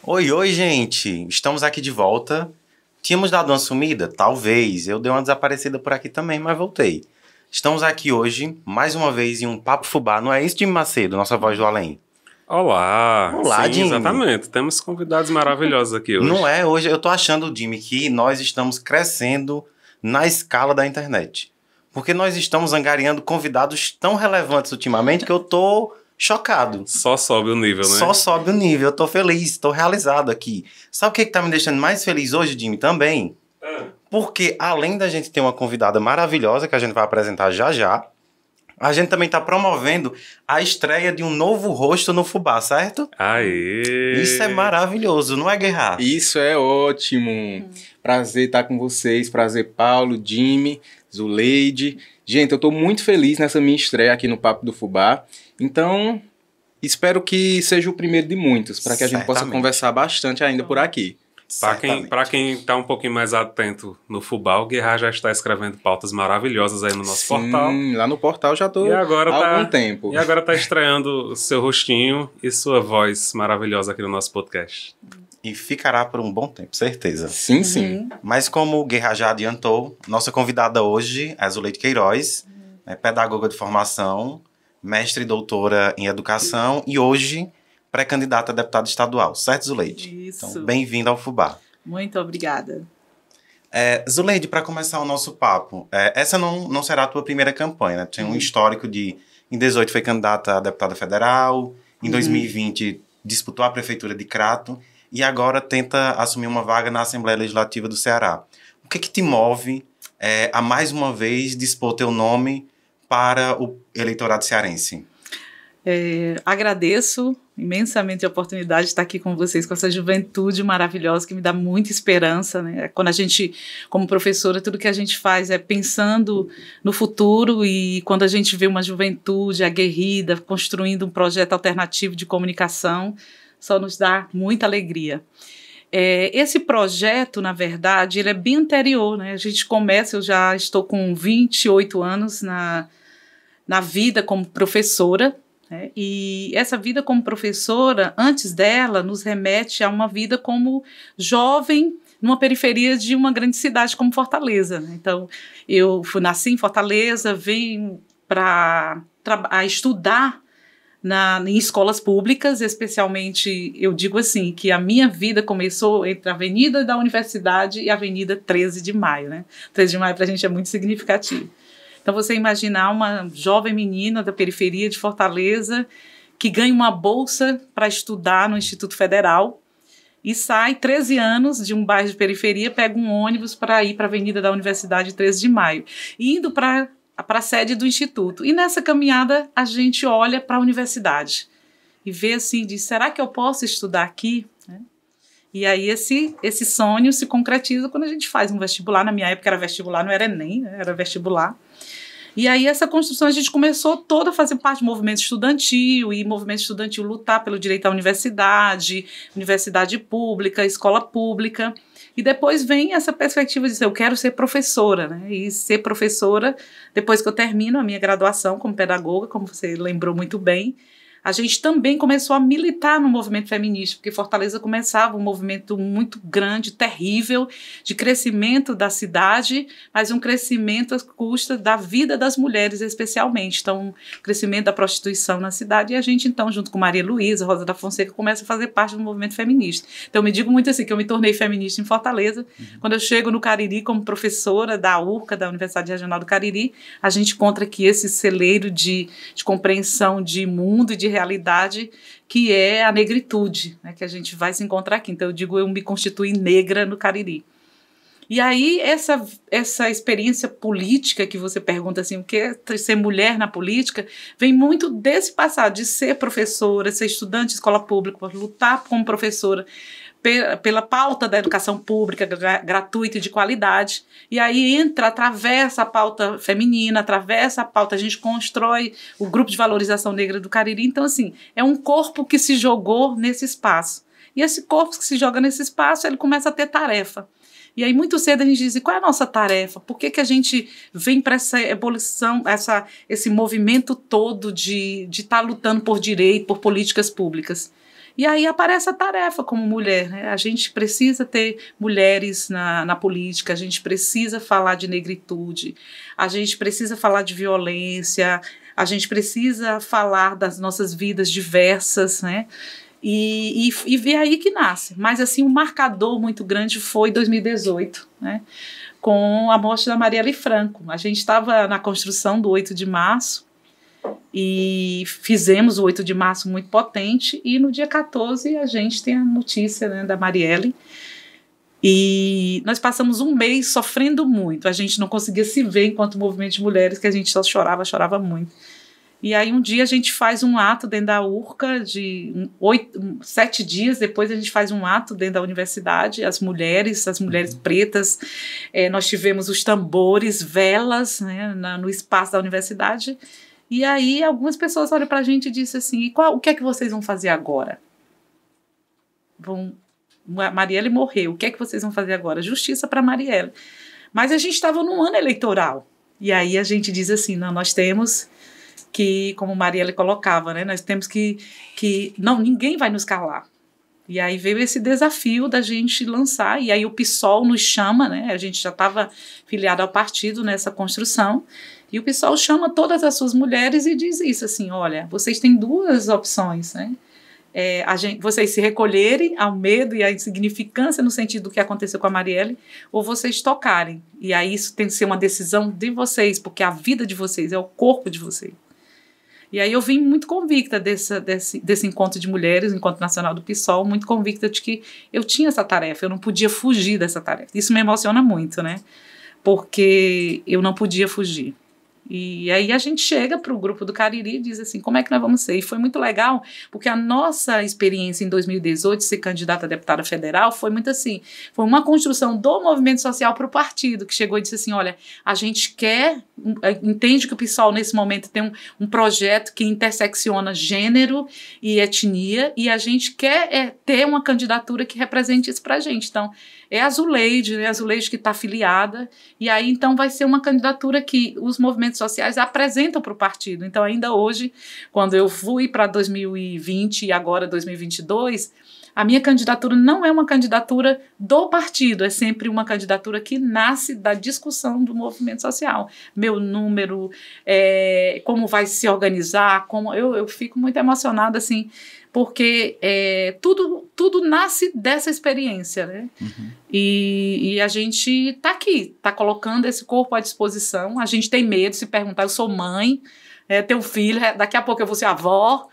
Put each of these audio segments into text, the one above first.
Oi, oi, gente! Estamos aqui de volta. Tínhamos dado uma sumida? Talvez. Eu dei uma desaparecida por aqui também, mas voltei. Estamos aqui hoje, mais uma vez, em um Papo Fubá. Não é isso, Jimmy Macedo, nossa voz do além? Olá! Olá, Sim, Jimmy! exatamente. Temos convidados maravilhosos aqui hoje. Não é? Hoje eu tô achando, Jimmy, que nós estamos crescendo na escala da internet. Porque nós estamos angariando convidados tão relevantes ultimamente que eu tô chocado. Só sobe o nível, né? Só sobe o nível, eu tô feliz, tô realizado aqui. Sabe o que tá me deixando mais feliz hoje, Jimmy, também? Porque além da gente ter uma convidada maravilhosa, que a gente vai apresentar já já, a gente também tá promovendo a estreia de um novo rosto no Fubá, certo? Aê! Isso é maravilhoso, não é, Guerra? Isso é ótimo. Prazer estar com vocês, prazer Paulo, Jimmy, Zuleide. Gente, eu tô muito feliz nessa minha estreia aqui no Papo do Fubá. Então, espero que seja o primeiro de muitos, para que a gente possa Certamente. conversar bastante ainda por aqui. Pra quem tá um pouquinho mais atento no Fubá, o Guerra já está escrevendo pautas maravilhosas aí no nosso portal. Lá no portal já tô E agora há algum tempo. E agora tá estreando o seu rostinho e sua voz maravilhosa aqui no nosso podcast. E ficará por um bom tempo, certeza. Sim, sim. Mas como o Guerra já adiantou, nossa convidada hoje é a Zuleide Queiroz, pedagoga de formação, mestre e doutora em educação e hoje pré-candidata a deputada estadual, certo, Zuleide? Isso. Então, bem-vinda ao Fubá. Muito obrigada. Zuleide, para começar o nosso papo, essa não será a tua primeira campanha, né? Tem um histórico de... Em 2018 foi candidata a deputada federal, em 2020 disputou a prefeitura de Crato e agora tenta assumir uma vaga na Assembleia Legislativa do Ceará. O que te move a mais uma vez dispor teu nome para o eleitorado cearense? Agradeço imensamente a oportunidade de estar aqui com vocês, com essa juventude maravilhosa que me dá muita esperança, né? Quando a gente, como professora, tudo que a gente faz é pensando no futuro e quando a gente vê uma juventude aguerrida, construindo um projeto alternativo de comunicação, só nos dá muita alegria. Esse projeto, na verdade, ele é bem anterior, né? A gente começa, eu já estou com 28 anos na vida como professora, e essa vida como professora, antes dela, nos remete a uma vida como jovem numa periferia de uma grande cidade como Fortaleza, né? Então, eu nasci em Fortaleza, venho para estudar em escolas públicas, especialmente, eu digo assim, que a minha vida começou entre a Avenida da Universidade e a Avenida 13 de Maio, né? 13 de Maio para a gente é muito significativo. Então, você imaginar uma jovem menina da periferia de Fortaleza que ganha uma bolsa para estudar no Instituto Federal e sai 13 anos de um bairro de periferia, pega um ônibus para ir para a Avenida da Universidade 13 de Maio, indo para a sede do Instituto. E nessa caminhada, a gente olha para a universidade e vê assim, diz, será que eu posso estudar aqui? E aí esse sonho se concretiza quando a gente faz um vestibular. Na minha época era vestibular, não era Enem, né? Era vestibular. E aí essa construção a gente começou toda a fazer parte do movimento estudantil, e movimento estudantil lutar pelo direito à universidade, universidade pública, escola pública. E depois vem essa perspectiva de dizer, eu quero ser professora, né? E ser professora, depois que eu termino a minha graduação como pedagoga, como você lembrou muito bem, a gente também começou a militar no movimento feminista, porque Fortaleza começava um movimento muito grande, terrível, de crescimento da cidade, mas um crescimento às custas da vida das mulheres, especialmente. Então, crescimento da prostituição na cidade, e a gente, então, junto com Maria Luísa, Rosa da Fonseca, começa a fazer parte do movimento feminista. Então, eu me digo muito assim, que eu me tornei feminista em Fortaleza. Quando eu chego no Cariri como professora da URCA, da Universidade Regional do Cariri, a gente encontra aqui esse celeiro de compreensão de mundo e de realidade, que é a negritude, né, que a gente vai se encontrar aqui. Então eu digo, eu me constituí negra no Cariri. E aí essa experiência política que você pergunta assim, o que é ser mulher na política, vem muito desse passado, de ser professora, ser estudante de escola pública, lutar como professora pela pauta da educação pública gratuita e de qualidade, e aí atravessa a pauta feminina, atravessa a pauta, a gente constrói o Grupo de Valorização Negra do Cariri. Então, assim, é um corpo que se jogou nesse espaço, e esse corpo que se joga nesse espaço, ele começa a ter tarefa. E aí, muito cedo, a gente diz, qual é a nossa tarefa? Por que a gente vem para essa ebulição, esse movimento todo de estar lutando por direito, por políticas públicas? E aí aparece a tarefa como mulher, né? A gente precisa ter mulheres na política, a gente precisa falar de negritude, a gente precisa falar de violência, a gente precisa falar das nossas vidas diversas, né? E ver aí que nasce. Mas assim, um marcador muito grande foi 2018, né? Com a morte da Marielle Franco. A gente estava na construção do 8 de março, e fizemos o 8 de março muito potente, e no dia 14 a gente tem a notícia, né, da Marielle, e nós passamos um mês sofrendo muito, a gente não conseguia se ver enquanto movimento de mulheres, que a gente só chorava muito. E aí um dia a gente faz um ato dentro da URCA, 7 dias depois a gente faz um ato dentro da universidade, as mulheres pretas, nós tivemos os tambores, velas, né, no espaço da universidade. E aí algumas pessoas olham para a gente e dizem assim, o que é que vocês vão fazer agora? Marielle morreu, o que é que vocês vão fazer agora? Justiça para Marielle. Mas a gente estava num ano eleitoral. E aí a gente diz assim, não, nós temos que, como Marielle colocava, né, nós temos que não, ninguém vai nos calar. E aí veio esse desafio da gente lançar, e aí o PSOL nos chama, né, a gente já estava filiado ao partido nessa construção, e o PSOL chama todas as suas mulheres e diz isso assim, olha, vocês têm 2 opções, né? Vocês se recolherem ao medo e à insignificância no sentido do que aconteceu com a Marielle, ou vocês tocarem. E aí isso tem que ser uma decisão de vocês, porque a vida de vocês é o corpo de vocês. E aí eu vim muito convicta desse encontro de mulheres, o Encontro Nacional do PSOL, muito convicta de que eu tinha essa tarefa, eu não podia fugir dessa tarefa. Isso me emociona muito, né? Porque eu não podia fugir. E aí a gente chega para o grupo do Cariri e diz assim, como é que nós vamos ser? E foi muito legal, porque a nossa experiência em 2018, ser candidata a deputada federal, foi muito assim, foi uma construção do movimento social para o partido, que chegou e disse assim, olha, a gente entende que o PSOL nesse momento tem um projeto que intersecciona gênero e etnia, e a gente quer ter uma candidatura que represente isso para a gente. Então, é a Zuleide, né? A Zuleide que está afiliada, e aí então vai ser uma candidatura que os movimentos sociais apresentam para o partido. Então ainda hoje, quando eu fui para 2020 e agora 2022, a minha candidatura não é uma candidatura do partido, é sempre uma candidatura que nasce da discussão do movimento social. Meu número, como vai se organizar, eu fico muito emocionada assim, porque tudo nasce dessa experiência, né? Uhum. E a gente está aqui, está colocando esse corpo à disposição. A gente tem medo de se perguntar, eu sou mãe, tenho filho, daqui a pouco eu vou ser avó,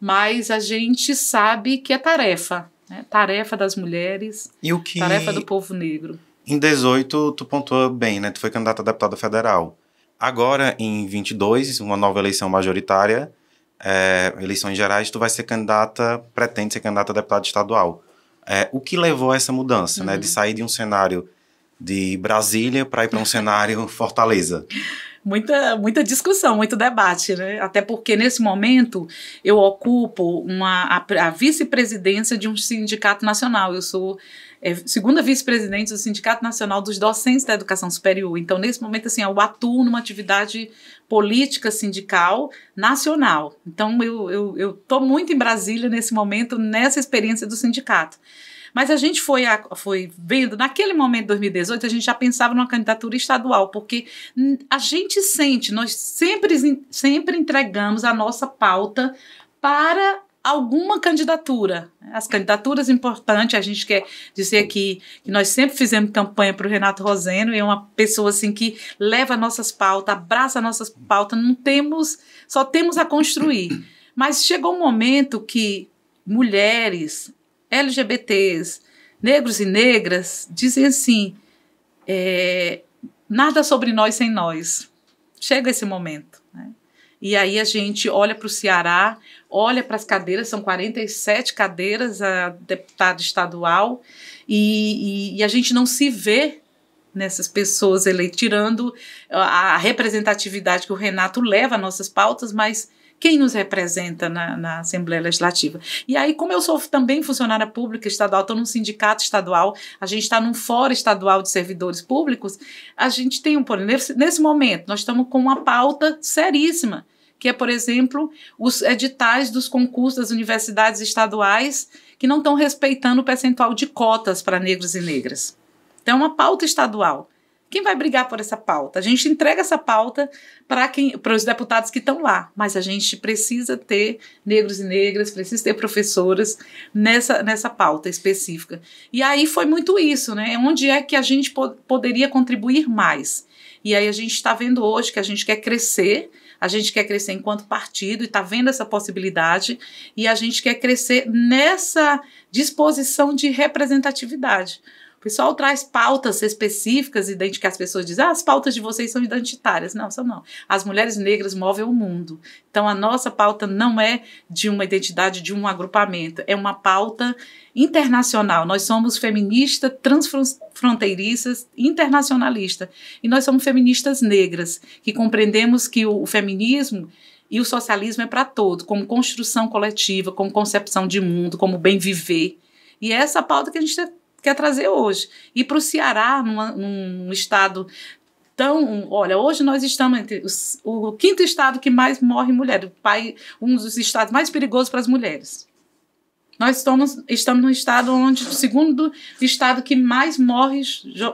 mas a gente sabe que é tarefa, né? Tarefa das mulheres, tarefa do povo negro. Em 18, tu pontuou bem, né? Tu foi candidata a deputada federal. Agora, em 22, uma nova eleição majoritária, eleições gerais, tu vai ser pretende ser candidata a deputada estadual. O que levou a essa mudança, né? De sair de um cenário de Brasília para ir para um cenário Fortaleza? Muita discussão, muito debate, né? Até porque nesse momento eu ocupo a vice-presidência de um sindicato nacional. Eu sou segunda vice-presidente do Sindicato Nacional dos Docentes da Educação Superior. Então, nesse momento, assim, eu atuo numa atividade política sindical nacional. Então, eu estou muito em Brasília nesse momento, nessa experiência do sindicato. Mas a gente foi vendo, naquele momento, 2018, a gente já pensava numa candidatura estadual, porque a gente sente, nós sempre entregamos a nossa pauta para alguma candidatura. As candidaturas importantes, a gente quer dizer aqui que nós sempre fizemos campanha para o Renato Roseno, e é uma pessoa assim que leva nossas pautas, abraça nossas pautas, só temos a construir. Mas chegou um momento que mulheres, LGBTs, negros e negras, dizem assim, nada sobre nós sem nós. Chega esse momento, né? E aí a gente olha para o Ceará, olha para as cadeiras, são 47 cadeiras a deputada estadual, e a gente não se vê nessas pessoas tirando a representatividade que o Renato leva às nossas pautas, mas quem nos representa na Assembleia Legislativa? E aí, como eu sou também funcionária pública estadual, estou num sindicato estadual, a gente está num fórum estadual de servidores públicos, a gente tem nesse momento, nós estamos com uma pauta seríssima, que é, por exemplo, os editais dos concursos das universidades estaduais que não estão respeitando o percentual de cotas para negros e negras. Então, é uma pauta estadual. Quem vai brigar por essa pauta? A gente entrega essa pauta para os deputados que estão lá, mas a gente precisa ter negros e negras, precisa ter professoras nessa pauta específica. E aí foi muito isso, né? Onde é que a gente poderia contribuir mais? E aí a gente está vendo hoje que a gente quer crescer enquanto partido e está vendo essa possibilidade, e a gente quer crescer nessa disposição de representatividade. O pessoal traz pautas específicas que as pessoas dizem, as pautas de vocês são identitárias. Não, são não. As mulheres negras movem o mundo. Então, a nossa pauta não é de uma identidade, de um agrupamento. É uma pauta internacional. Nós somos feministas, transfronteiriças, internacionalistas. E nós somos feministas negras, que compreendemos que o feminismo e o socialismo é para todos, como construção coletiva, como concepção de mundo, como bem viver. E é essa pauta que a gente quer trazer hoje. E para o Ceará, num estado tão... Olha, hoje nós estamos entre o 5º estado que mais morre mulher, um dos estados mais perigosos para as mulheres. Nós estamos num estado onde, o 2º estado que mais morre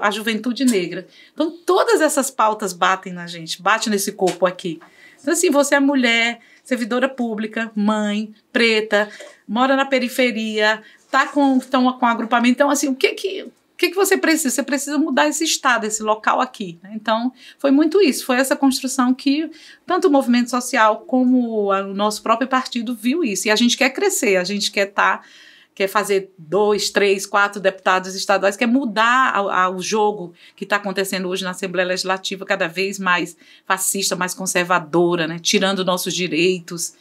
a juventude negra. Então, todas essas pautas batem na gente, batem nesse corpo aqui. Então, assim, você é mulher, servidora pública, mãe, preta, mora na periferia, está com agrupamento. Então, assim, o que você precisa? Você precisa mudar esse estado, esse local aqui, né? Então, foi muito isso. Foi essa construção que tanto o movimento social como o nosso próprio partido viu isso. E a gente quer crescer, a gente quer fazer 2, 3, 4 deputados estaduais, quer mudar o jogo que está acontecendo hoje na Assembleia Legislativa, cada vez mais fascista, mais conservadora, né? Tirando nossos direitos.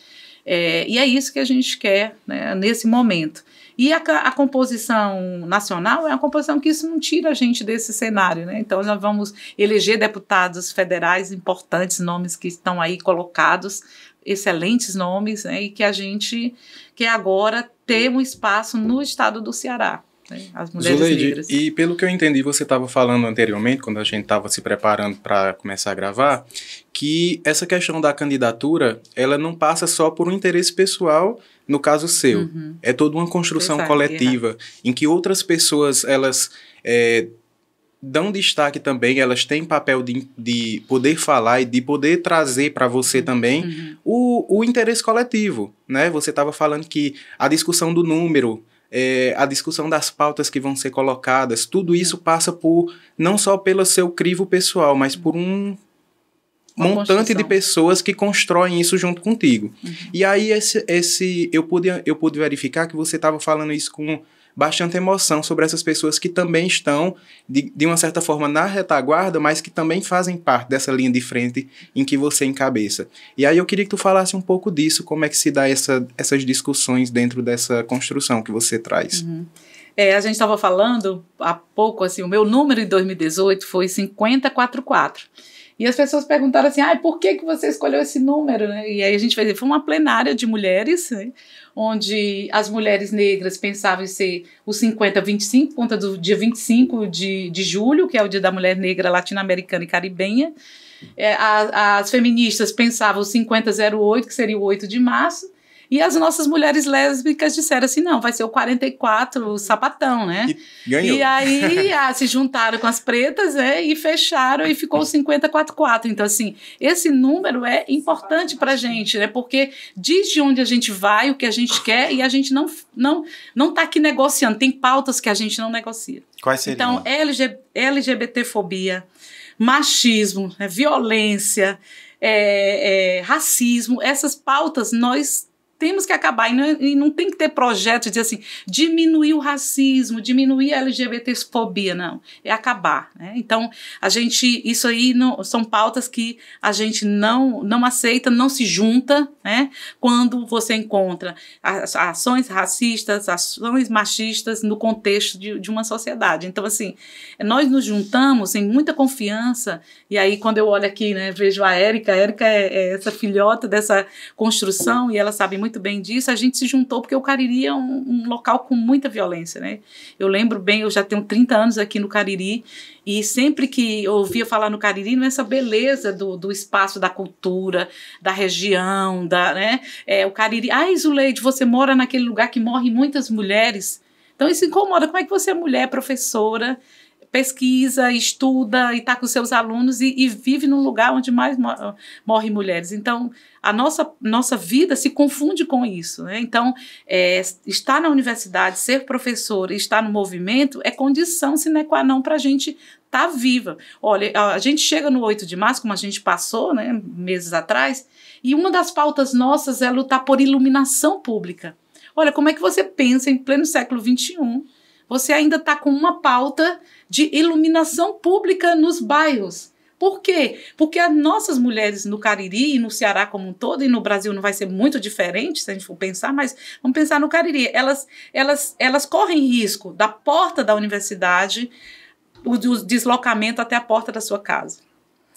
E é isso que a gente quer, né, nesse momento. E a composição nacional é uma composição que isso não tira a gente desse cenário, né? Então, nós vamos eleger deputados federais importantes, nomes que estão aí colocados, excelentes nomes, né? E que a gente quer agora ter um espaço no estado do Ceará, né? As mulheres Zuleide, negras. E pelo que eu entendi, você estava falando anteriormente, quando a gente estava se preparando para começar a gravar, que essa questão da candidatura, ela não passa só por um interesse pessoal, no caso seu. Uhum. É toda uma construção coletiva, em que outras pessoas, elas dão destaque também, elas têm papel de poder falar e de poder trazer para você também o interesse coletivo, né? Você estava falando que a discussão do número, a discussão das pautas que vão ser colocadas, tudo isso passa por, não só pelo seu crivo pessoal, mas por um montante de pessoas que constroem isso junto contigo. E aí eu pude verificar que você estava falando isso com bastante emoção sobre essas pessoas que também estão, de uma certa forma, na retaguarda, mas que também fazem parte dessa linha de frente em que você encabeça. E aí eu queria que tu falasse um pouco disso, como é que se dá essas discussões dentro dessa construção que você traz. A gente estava falando há pouco, assim, o meu número em 2018 foi 5044. E as pessoas perguntaram assim, por que você escolheu esse número? Né? E aí a gente vai dizer, foi uma plenária de mulheres, né? Onde as mulheres negras pensavam em ser o 50-25, por conta do dia 25 de julho, que é o Dia da Mulher Negra Latino-Americana e Caribenha. As feministas pensavam o 50-08, que seria o 8 de março. E as nossas mulheres lésbicas disseram assim, não, vai ser o 44, o sapatão, né? E ganhou. E aí se juntaram com as pretas, e fecharam e ficou o 5044. Então, assim, esse número é importante pra gente, né? Porque diz de onde a gente vai, o que a gente quer, e a gente não tá aqui negociando. Tem pautas que a gente não negocia. Quais seriam? Então, LGBTfobia, machismo, violência, racismo, essas pautas nós temos que acabar, e não tem que ter projeto de dizer assim, diminuir o racismo, diminuir a LGBTfobia, não, é acabar, né? Então, isso aí são pautas que a gente não aceita, não se junta, né? Quando você encontra ações racistas, ações machistas no contexto de uma sociedade. Então, assim, nós nos juntamos em muita confiança, e aí quando eu olho aqui, né, vejo a Érica é essa filhota dessa construção, e ela sabe muito muito bem disso, a gente se juntou porque o Cariri é um local com muita violência, né? Eu lembro bem, eu já tenho 30 anos aqui no Cariri, e sempre que eu ouvia falar no Cariri, nessa beleza do espaço, da cultura, da região, né? O Cariri, Zuleide, você mora naquele lugar que morrem muitas mulheres, então isso incomoda. Como é que você é mulher, professora, pesquisa, estuda e está com seus alunos e vive num lugar onde mais morrem mulheres? Então, a nossa vida se confunde com isso, né? Então, estar na universidade, ser professora e estar no movimento é condição sine qua non para a gente estar viva. Olha, a gente chega no 8 de março, como a gente passou, né, meses atrás, e uma das pautas nossas é lutar por iluminação pública. Olha, como é que você pensa em pleno século XXI, você ainda está com uma pauta de iluminação pública nos bairros? Por quê? Porque as nossas mulheres no Cariri e no Ceará como um todo, e no Brasil não vai ser muito diferente, se a gente for pensar, mas vamos pensar no Cariri, elas correm risco da porta da universidade, o deslocamento até a porta da sua casa.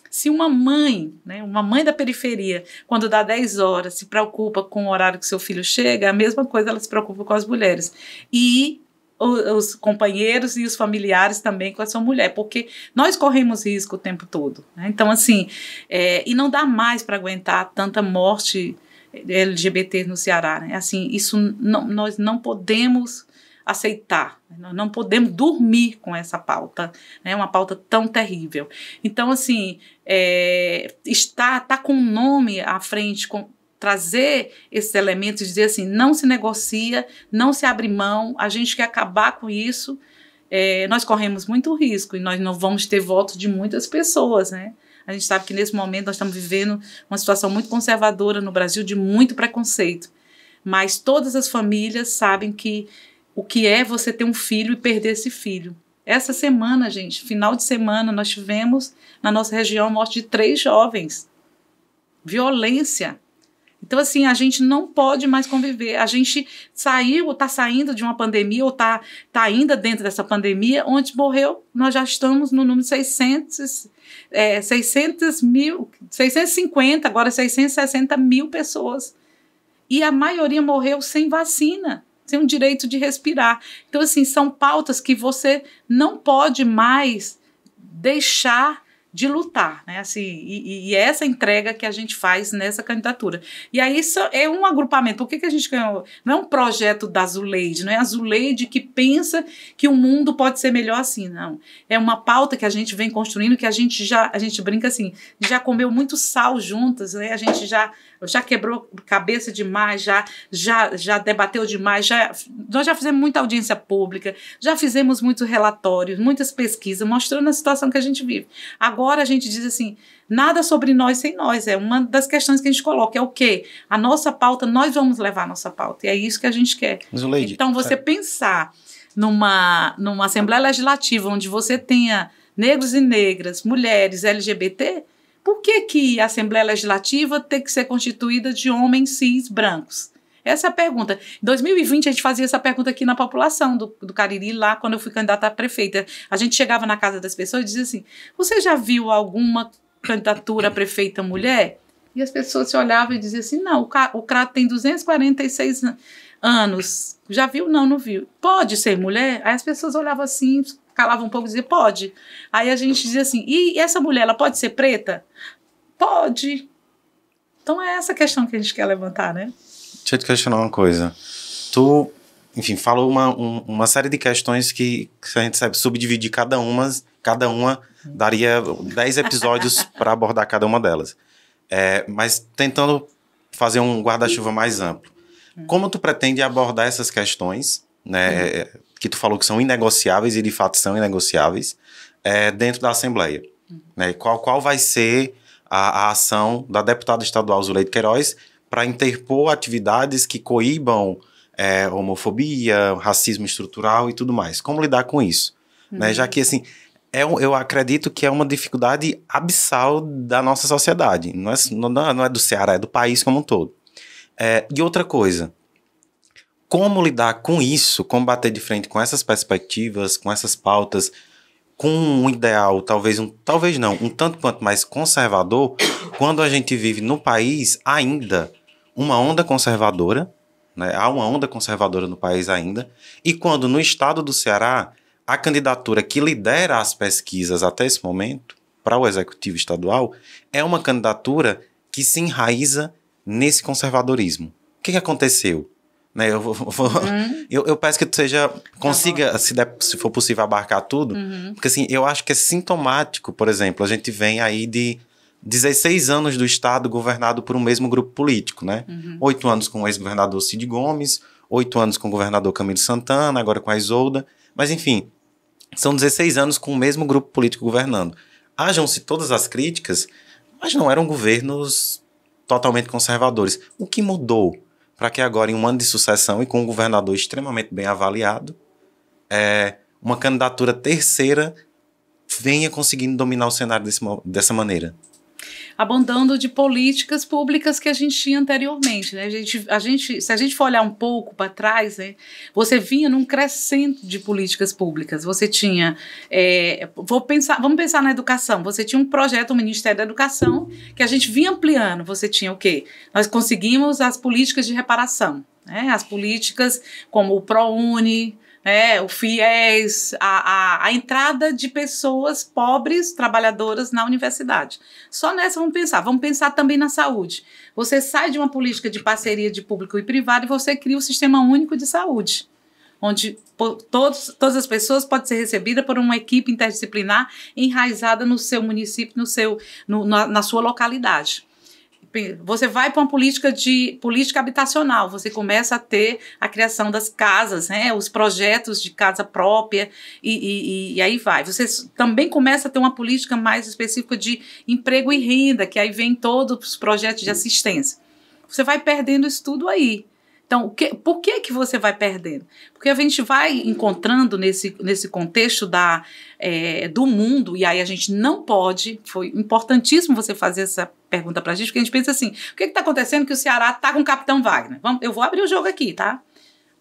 Se uma mãe, né, uma mãe da periferia, quando dá 10 horas, se preocupa com o horário que seu filho chega, a mesma coisa ela se preocupa com as mulheres. E os companheiros e os familiares também com a sua mulher, porque nós corremos risco o tempo todo, né? Então, assim, e não dá mais para aguentar tanta morte LGBT no Ceará, né? Assim, isso nós não podemos aceitar, nós não podemos dormir com essa pauta, né? Uma pauta tão terrível. Então, assim, tá com um nome à frente, trazer esses elementos e dizer assim, não se negocia, não se abre mão, a gente quer acabar com isso, nós corremos muito risco e nós não vamos ter voto de muitas pessoas, né? A gente sabe que nesse momento nós estamos vivendo uma situação muito conservadora no Brasil, de muito preconceito, mas todas as famílias sabem que o que é você ter um filho e perder esse filho. Essa semana, gente, final de semana, nós tivemos na nossa região a morte de 3 jovens. Violência. Então, assim, a gente não pode mais conviver. A gente está saindo de uma pandemia, ou está ainda dentro dessa pandemia, onde morreu, nós já estamos no número 650, agora 660 mil pessoas. E a maioria morreu sem vacina, sem o direito de respirar. Então, assim, são pautas que você não pode mais deixar de lutar, né? Assim, e essa entrega que a gente faz nessa candidatura. E aí isso é um agrupamento. Por que a gente ganhou? Não é um projeto da Zuleide, não é a Zuleide que pensa que o mundo pode ser melhor assim, não. É uma pauta que a gente vem construindo, que a gente brinca assim, já comeu muito sal juntas, né? A gente já quebrou cabeça demais, já debateu demais, nós já fizemos muita audiência pública, já fizemos muitos relatórios, muitas pesquisas, mostrando a situação que a gente vive. Agora a gente diz assim, nada sobre nós sem nós, é uma das questões que a gente coloca, é o quê? A nossa pauta, nós vamos levar a nossa pauta, e é isso que a gente quer. Zuleide, então você pensar numa Assembleia Legislativa onde você tenha negros e negras, mulheres, LGBT, por que a Assembleia Legislativa tem que ser constituída de homens cis brancos? Essa é a pergunta. Em 2020, a gente fazia essa pergunta aqui na população do Cariri, lá quando eu fui candidata a prefeita. A gente chegava na casa das pessoas e dizia assim, você já viu alguma candidatura a prefeita mulher? E as pessoas se olhavam e diziam assim, não, o Crato tem 246 anos. Já viu? Não viu. Pode ser mulher? Aí as pessoas olhavam assim, calavam um pouco e diziam, pode. Aí a gente dizia assim, e essa mulher, ela pode ser preta? Pode. Então é essa questão que a gente quer levantar, né? Deixa eu te questionar uma coisa. Tu, enfim, falou uma série de questões que se a gente sabe subdividir cada uma daria 10 episódios para abordar cada uma delas. Mas tentando fazer um guarda-chuva mais amplo. Como tu pretende abordar essas questões, né, que tu falou que são inegociáveis e de fato são inegociáveis, dentro da Assembleia? Né? Qual vai ser a ação da deputada estadual Zuleide Queiroz para interpor atividades que coíbam homofobia, racismo estrutural e tudo mais? Como lidar com isso? Né? Já que, assim, eu acredito que é uma dificuldade abissal da nossa sociedade. Não é do Ceará, é do país como um todo. E outra coisa, como lidar com isso, como bater de frente com essas perspectivas, com essas pautas, com um ideal, talvez não, um tanto quanto mais conservador, quando a gente vive no país ainda uma onda conservadora, né? Há uma onda conservadora no país ainda, e quando no estado do Ceará, a candidatura que lidera as pesquisas até esse momento, para o executivo estadual, é uma candidatura que se enraiza nesse conservadorismo. O que aconteceu? Né, eu peço que tu consiga, se for possível, abarcar tudo, porque assim, eu acho que é sintomático, por exemplo, a gente vem aí de 16 anos do Estado governado por um mesmo grupo político, né? 8 anos com o ex-governador Cid Gomes, 8 anos com o governador Camilo Santana, agora com a Isolda, mas enfim, são 16 anos com o mesmo grupo político governando. Hajam-se todas as críticas, mas não eram governos totalmente conservadores. O que mudou para que agora, em um ano de sucessão e com um governador extremamente bem avaliado, uma candidatura terceira venha conseguindo dominar o cenário dessa maneira? Abundando de políticas públicas que a gente tinha anteriormente, né? Se a gente for olhar um pouco para trás, né, você vinha num crescente de políticas públicas. Você tinha, vamos pensar na educação. Você tinha um projeto, o Ministério da Educação, que a gente vinha ampliando. Você tinha o quê? Nós conseguimos as políticas de reparação, né? As políticas como o ProUni, o FIES, a entrada de pessoas pobres, trabalhadoras na universidade. Só nessa vamos pensar também na saúde. Você sai de uma política de parceria de público e privado e você cria o Sistema Único de Saúde, onde todas as pessoas podem ser recebidas por uma equipe interdisciplinar enraizada no seu município, na sua localidade. Você vai para uma política habitacional, você começa a ter a criação das casas, né, os projetos de casa própria e aí vai. Você também começa a ter uma política mais específica de emprego e renda, que aí vem todos os projetos de assistência. Você vai perdendo isso tudo aí. Então, por que você vai perdendo? Porque a gente vai encontrando nesse contexto do mundo, e aí a gente não pode, foi importantíssimo você fazer essa pergunta pra gente, porque a gente pensa assim, o que está acontecendo que o Ceará está com o Capitão Wagner? Eu vou abrir o jogo aqui, tá?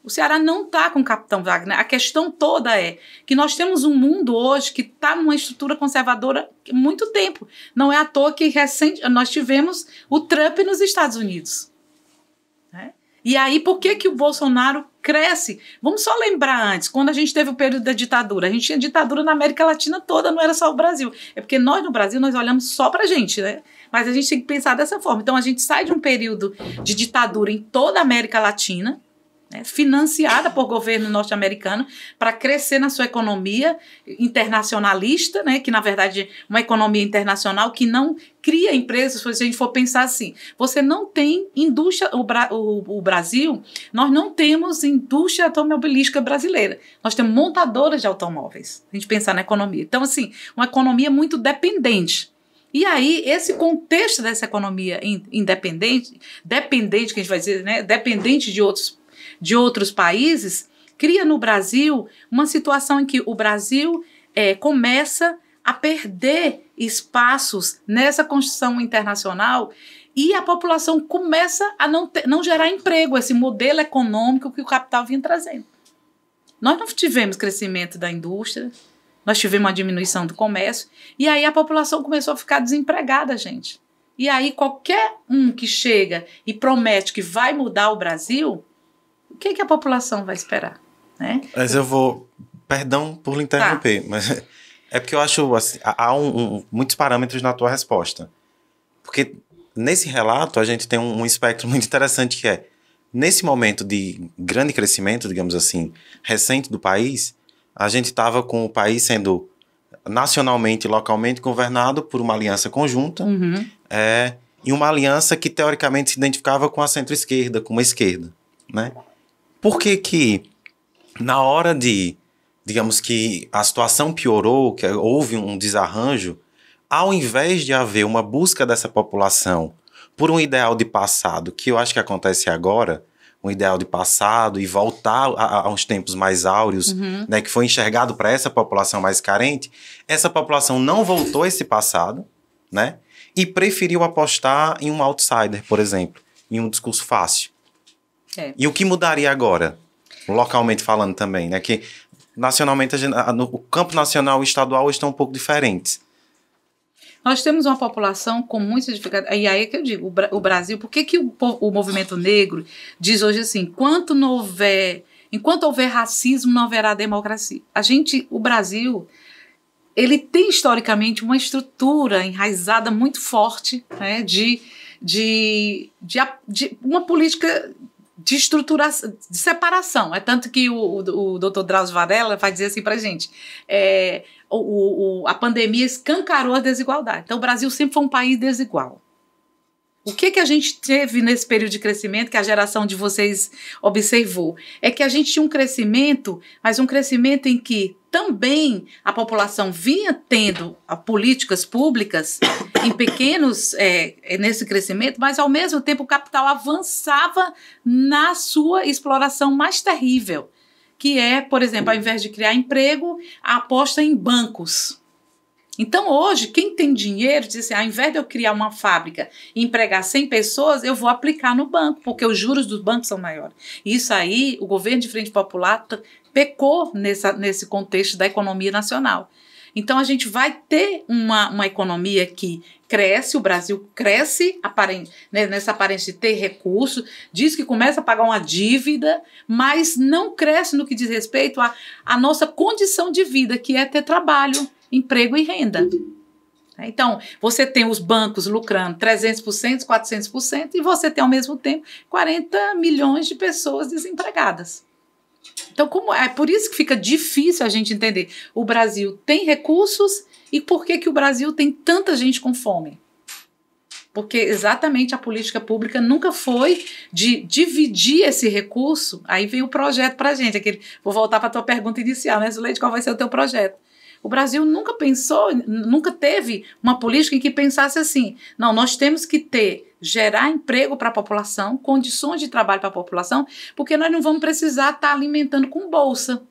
O Ceará não está com o Capitão Wagner. A questão toda é que nós temos um mundo hoje que está numa estrutura conservadora há muito tempo. Não é à toa que nós tivemos o Trump nos Estados Unidos, né? E aí, por que o Bolsonaro cresce? Vamos só lembrar antes, quando a gente teve o período da ditadura, a gente tinha ditadura na América Latina toda, não era só o Brasil. É porque nós, no Brasil, nós olhamos só pra gente, né? Mas a gente tem que pensar dessa forma. Então, a gente sai de um período de ditadura em toda a América Latina, né, financiada por governo norte-americano, para crescer na sua economia internacionalista, né, que, na verdade, é uma economia internacional que não cria empresas. Se a gente for pensar assim, você não tem indústria, o Brasil, nós não temos indústria automobilística brasileira, nós temos montadoras de automóveis, a gente pensar na economia. Então, assim, uma economia muito dependente. E aí, esse contexto dessa economia dependente, que a gente vai dizer, né, dependente de outros países, cria no Brasil uma situação em que o Brasil começa a perder espaços nessa construção internacional e a população começa a não gerar emprego, esse modelo econômico que o capital vinha trazendo. Nós não tivemos crescimento da indústria, nós tivemos uma diminuição do comércio, e aí a população começou a ficar desempregada, gente. E aí qualquer um que chega e promete que vai mudar o Brasil, o que a população vai esperar, né? Mas eu vou... Perdão por lhe interromper, tá. Mas é porque eu acho... Assim, há muitos parâmetros na tua resposta. Porque nesse relato a gente tem um espectro muito interessante que é, nesse momento de grande crescimento, digamos assim, recente do país, a gente estava com o país sendo nacionalmente e localmente governado por uma aliança conjunta, e uma aliança que teoricamente se identificava com a centro-esquerda, com uma esquerda, né? Por que na hora digamos que a situação piorou, que houve um desarranjo, ao invés de haver uma busca dessa população por um ideal de passado, que eu acho que acontece agora, um ideal de passado e voltar a uns tempos mais áureos, né, que foi enxergado para essa população mais carente, essa população não voltou a esse passado, né, e preferiu apostar em um outsider, por exemplo, em um discurso fácil. E o que mudaria agora, localmente falando também, né, que nacionalmente o campo nacional e estadual estão um pouco diferentes. Nós temos uma população com muita dificuldade. E aí é que eu digo, o Brasil, por que o movimento negro diz hoje assim, enquanto houver racismo, não haverá democracia. O Brasil, ele tem historicamente uma estrutura enraizada muito forte, né, de uma política de estruturação, de separação. É tanto que o Dr. Drauzio Varela vai dizer assim para a gente, a pandemia escancarou a desigualdade. Então o Brasil sempre foi um país desigual. O que a gente teve nesse período de crescimento, que a geração de vocês observou, é que a gente tinha um crescimento, mas um crescimento em que também a população vinha tendo políticas públicas em pequenos, nesse crescimento, mas ao mesmo tempo o capital avançava na sua exploração mais terrível, que é, por exemplo, ao invés de criar emprego, a aposta em bancos. Então, hoje, quem tem dinheiro diz assim, ao invés de eu criar uma fábrica e empregar 100 pessoas, eu vou aplicar no banco, porque os juros dos bancos são maiores. Isso aí, o governo de Frente Popular pecou nesse contexto da economia nacional. Então, a gente vai ter uma economia que cresce, o Brasil cresce nessa aparência de ter recursos, diz que começa a pagar uma dívida, mas não cresce no que diz respeito à nossa condição de vida, que é ter trabalho, emprego e renda. Então, você tem os bancos lucrando 300%, 400%, e você tem, ao mesmo tempo, 40 milhões de pessoas desempregadas. Então, é por isso que fica difícil a gente entender. O Brasil tem recursos e por que o Brasil tem tanta gente com fome? Porque exatamente a política pública nunca foi de dividir esse recurso. Aí vem o projeto para a gente. Vou voltar para a tua pergunta inicial, né, Zuleide? Qual vai ser o teu projeto? O Brasil nunca teve uma política em que pensasse assim, não, nós temos que gerar emprego para a população, condições de trabalho para a população, porque nós não vamos precisar estar alimentando com bolsa.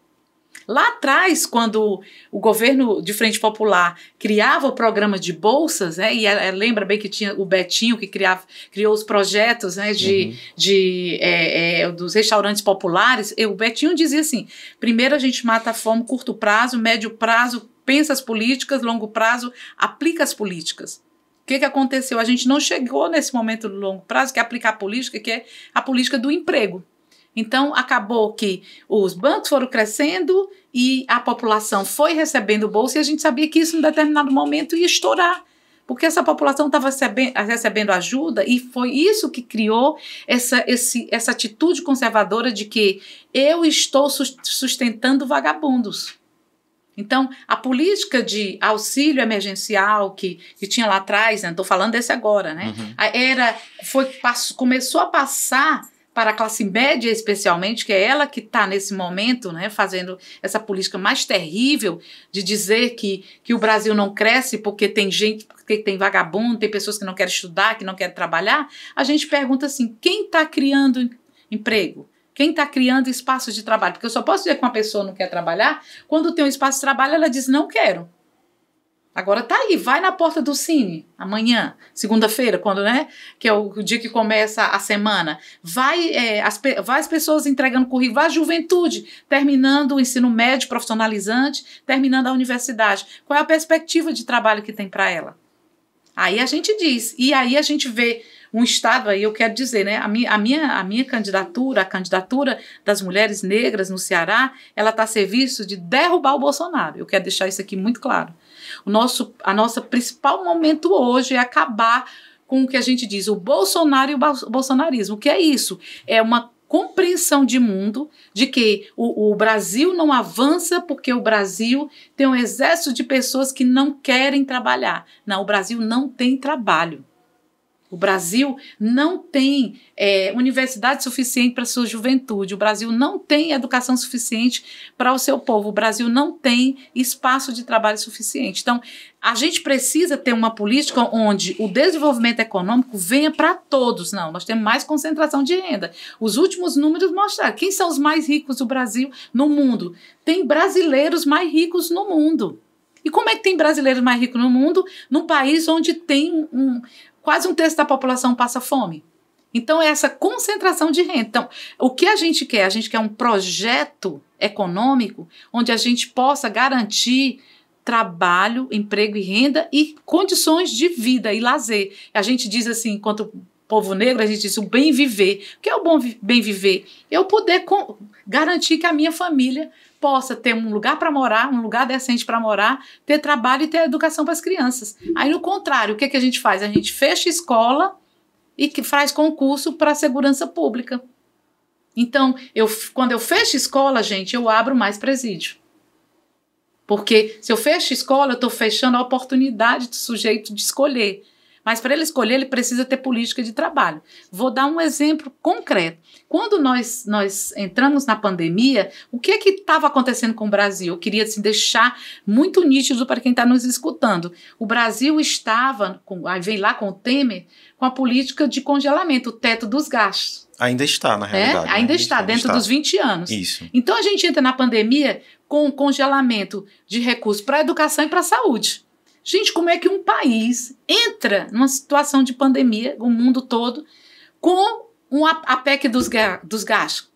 Lá atrás, quando o governo de Frente Popular criava o programa de bolsas, né, e lembra bem que tinha o Betinho que criou os projetos, né, dos restaurantes populares, o Betinho dizia assim, primeiro a gente mata a fome, curto prazo, médio prazo, pensa as políticas, longo prazo, aplica as políticas. O que aconteceu? A gente não chegou nesse momento do longo prazo, que é aplicar a política, que é a política do emprego. Então, acabou que os bancos foram crescendo e a população foi recebendo bolsa e a gente sabia que isso, em determinado momento, ia estourar, porque essa população estava recebendo ajuda e foi isso que criou essa atitude conservadora de que eu estou sustentando vagabundos. Então, a política de auxílio emergencial que tinha lá atrás, não estou falando desse agora, né? Começou a passar para a classe média especialmente, que é ela que está nesse momento, né, fazendo essa política mais terrível de dizer que o Brasil não cresce porque tem gente, porque tem vagabundo, tem pessoas que não querem estudar, que não querem trabalhar. A gente pergunta assim, quem está criando emprego? Quem está criando espaços de trabalho? Porque eu só posso dizer que uma pessoa não quer trabalhar quando tem um espaço de trabalho, ela diz, não quero. Agora tá aí, vai na porta do Cine, amanhã, segunda-feira, que é o dia que começa a semana, vai as pessoas entregando currículo, vai a juventude, terminando o ensino médio profissionalizante, terminando a universidade. Qual é a perspectiva de trabalho que tem para ela? Aí a gente diz, e aí a gente vê um Estado, aí eu quero dizer, né, a minha candidatura, a candidatura das mulheres negras no Ceará, ela está a serviço de derrubar o Bolsonaro. Eu quero deixar isso aqui muito claro. A nossa principal momento hoje é acabar com o que a gente diz, o Bolsonaro e o bolsonarismo. O que é isso? É uma compreensão de mundo de que o Brasil não avança porque o Brasil tem um exército de pessoas que não querem trabalhar. Não, o Brasil não tem trabalho. O Brasil não tem universidade suficiente para a sua juventude. O Brasil não tem educação suficiente para o seu povo. O Brasil não tem espaço de trabalho suficiente. Então, a gente precisa ter uma política onde o desenvolvimento econômico venha para todos. Não, nós temos mais concentração de renda. Os últimos números mostraram quem são os mais ricos do Brasil no mundo. Tem brasileiros mais ricos no mundo. E como é que tem brasileiros mais ricos no mundo num país onde tem quase um terço da população passa fome? Então, é essa concentração de renda. Então, o que a gente quer? A gente quer um projeto econômico onde a gente possa garantir trabalho, emprego e renda e condições de vida e lazer. A gente diz assim, enquanto povo negro, a gente diz o bem viver. O que é o bom bem viver? Eu poder garantir que a minha família possa ter um lugar para morar, um lugar decente para morar, ter trabalho e ter educação para as crianças. Aí, no contrário, o que a gente faz? A gente fecha escola e faz concurso para a segurança pública. Então, quando eu fecho escola, gente, eu abro mais presídio. Porque se eu fecho escola, eu estou fechando a oportunidade do sujeito de escolher. Mas para ele escolher, ele precisa ter política de trabalho. Vou dar um exemplo concreto. Quando nós entramos na pandemia, o que estava acontecendo com o Brasil? Eu queria assim, deixar muito nítido para quem está nos escutando. O Brasil estava, aí vem lá com o Temer, com a política de congelamento, o teto dos gastos. Ainda está, na realidade. Ainda está, dentro dos 20 anos. Isso. Então a gente entra na pandemia com congelamento de recursos para a educação e para a saúde. Gente, como é que um país entra numa situação de pandemia, o mundo todo, com a PEC dos gastos,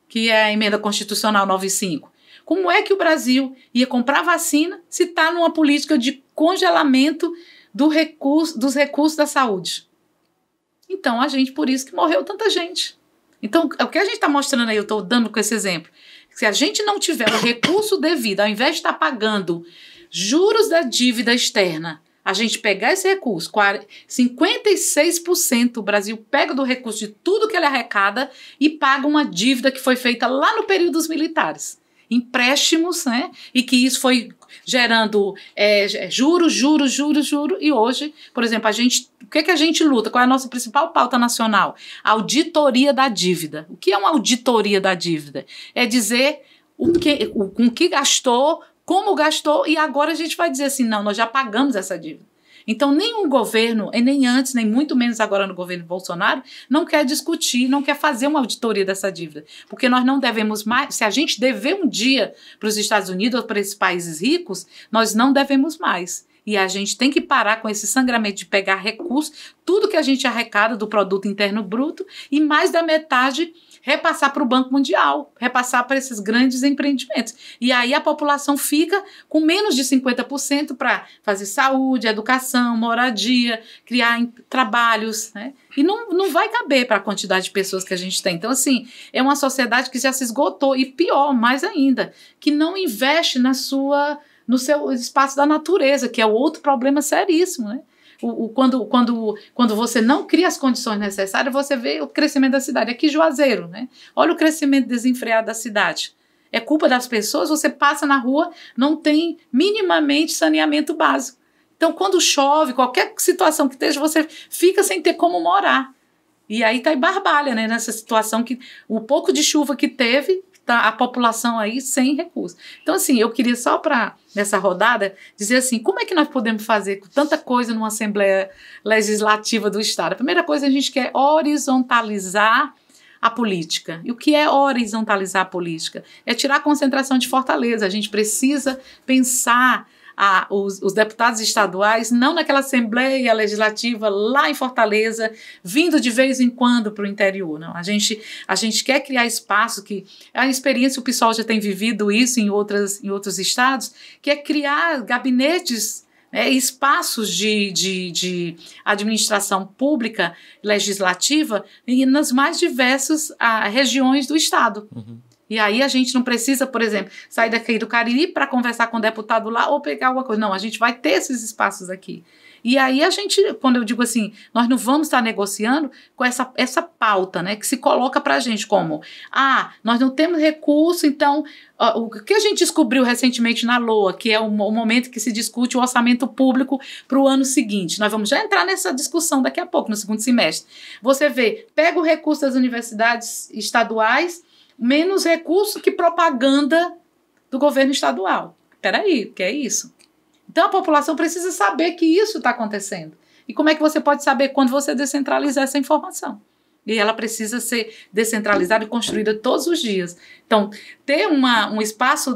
que é a emenda constitucional 95? Como é que o Brasil ia comprar vacina se está numa política de congelamento dos recursos da saúde? Então, por isso que morreu tanta gente. Então, o que a gente está mostrando aí, eu estou dando com esse exemplo, se a gente não tiver o recurso devido, ao invés de estar pagando juros da dívida externa, a gente pegar esse recurso, 56% o Brasil pega do recurso de tudo que ele arrecada e paga uma dívida que foi feita lá no período dos militares. Empréstimos, né? E que isso foi gerando juros, e hoje, por exemplo, o que a gente luta? Qual é a nossa principal pauta nacional? A auditoria da dívida. O que é uma auditoria da dívida? É dizer com que gastou, como gastou, e agora a gente vai dizer assim, não, nós já pagamos essa dívida. Então, nenhum governo, nem antes, nem muito menos agora no governo Bolsonaro, não quer discutir, não quer fazer uma auditoria dessa dívida. Porque nós não devemos mais, se a gente dever um dia para os Estados Unidos ou para esses países ricos, nós não devemos mais. E a gente tem que parar com esse sangramento de pegar recursos, tudo que a gente arrecada do produto interno bruto, e mais da metade repassar para o Banco Mundial, repassar para esses grandes empreendimentos. E aí a população fica com menos de 50% para fazer saúde, educação, moradia, criar trabalhos, né? E não vai caber para a quantidade de pessoas que a gente tem. Então, assim, é uma sociedade que já se esgotou. E pior, mais ainda, que não investe no seu espaço da natureza, que é outro problema seríssimo, né? Quando você não cria as condições necessárias, você vê o crescimento da cidade. Aqui, Juazeiro, né? Olha o crescimento desenfreado da cidade. É culpa das pessoas, você passa na rua, não tem minimamente saneamento básico. Então, quando chove, qualquer situação que esteja, você fica sem ter como morar. E aí está em Barbalha, né? Nessa situação que o pouco de chuva que teve, tá a população aí sem recursos. Então, assim, eu queria só nessa rodada, dizer assim, como é que nós podemos fazer com tanta coisa numa Assembleia Legislativa do Estado? A primeira coisa, a gente quer horizontalizar a política. E o que é horizontalizar a política? É tirar a concentração de Fortaleza. A gente precisa pensar os deputados estaduais, não naquela Assembleia Legislativa lá em Fortaleza, vindo de vez em quando para o interior. Não. A gente quer criar espaço, que a experiência, o PSOL já tem vivido isso em outros estados, que é criar gabinetes, espaços de administração pública, legislativa, nas mais diversas regiões do estado. Uhum. E aí a gente não precisa, por exemplo, sair daqui do Cariri para conversar com o deputado lá ou pegar alguma coisa. Não, a gente vai ter esses espaços aqui. E aí a gente, quando eu digo assim, nós não vamos estar negociando com essa pauta, né, que se coloca para a gente como, nós não temos recurso, então, o que a gente descobriu recentemente na LOA, que é o momento que se discute o orçamento público para o ano seguinte. Nós vamos já entrar nessa discussão daqui a pouco, no segundo semestre. Você vê, pega o recurso das universidades estaduais, menos recurso que propaganda do governo estadual. Peraí, o que é isso? Então a população precisa saber que isso está acontecendo. E como é que você pode saber quando você descentralizar essa informação? E ela precisa ser descentralizada e construída todos os dias. Então, ter um espaço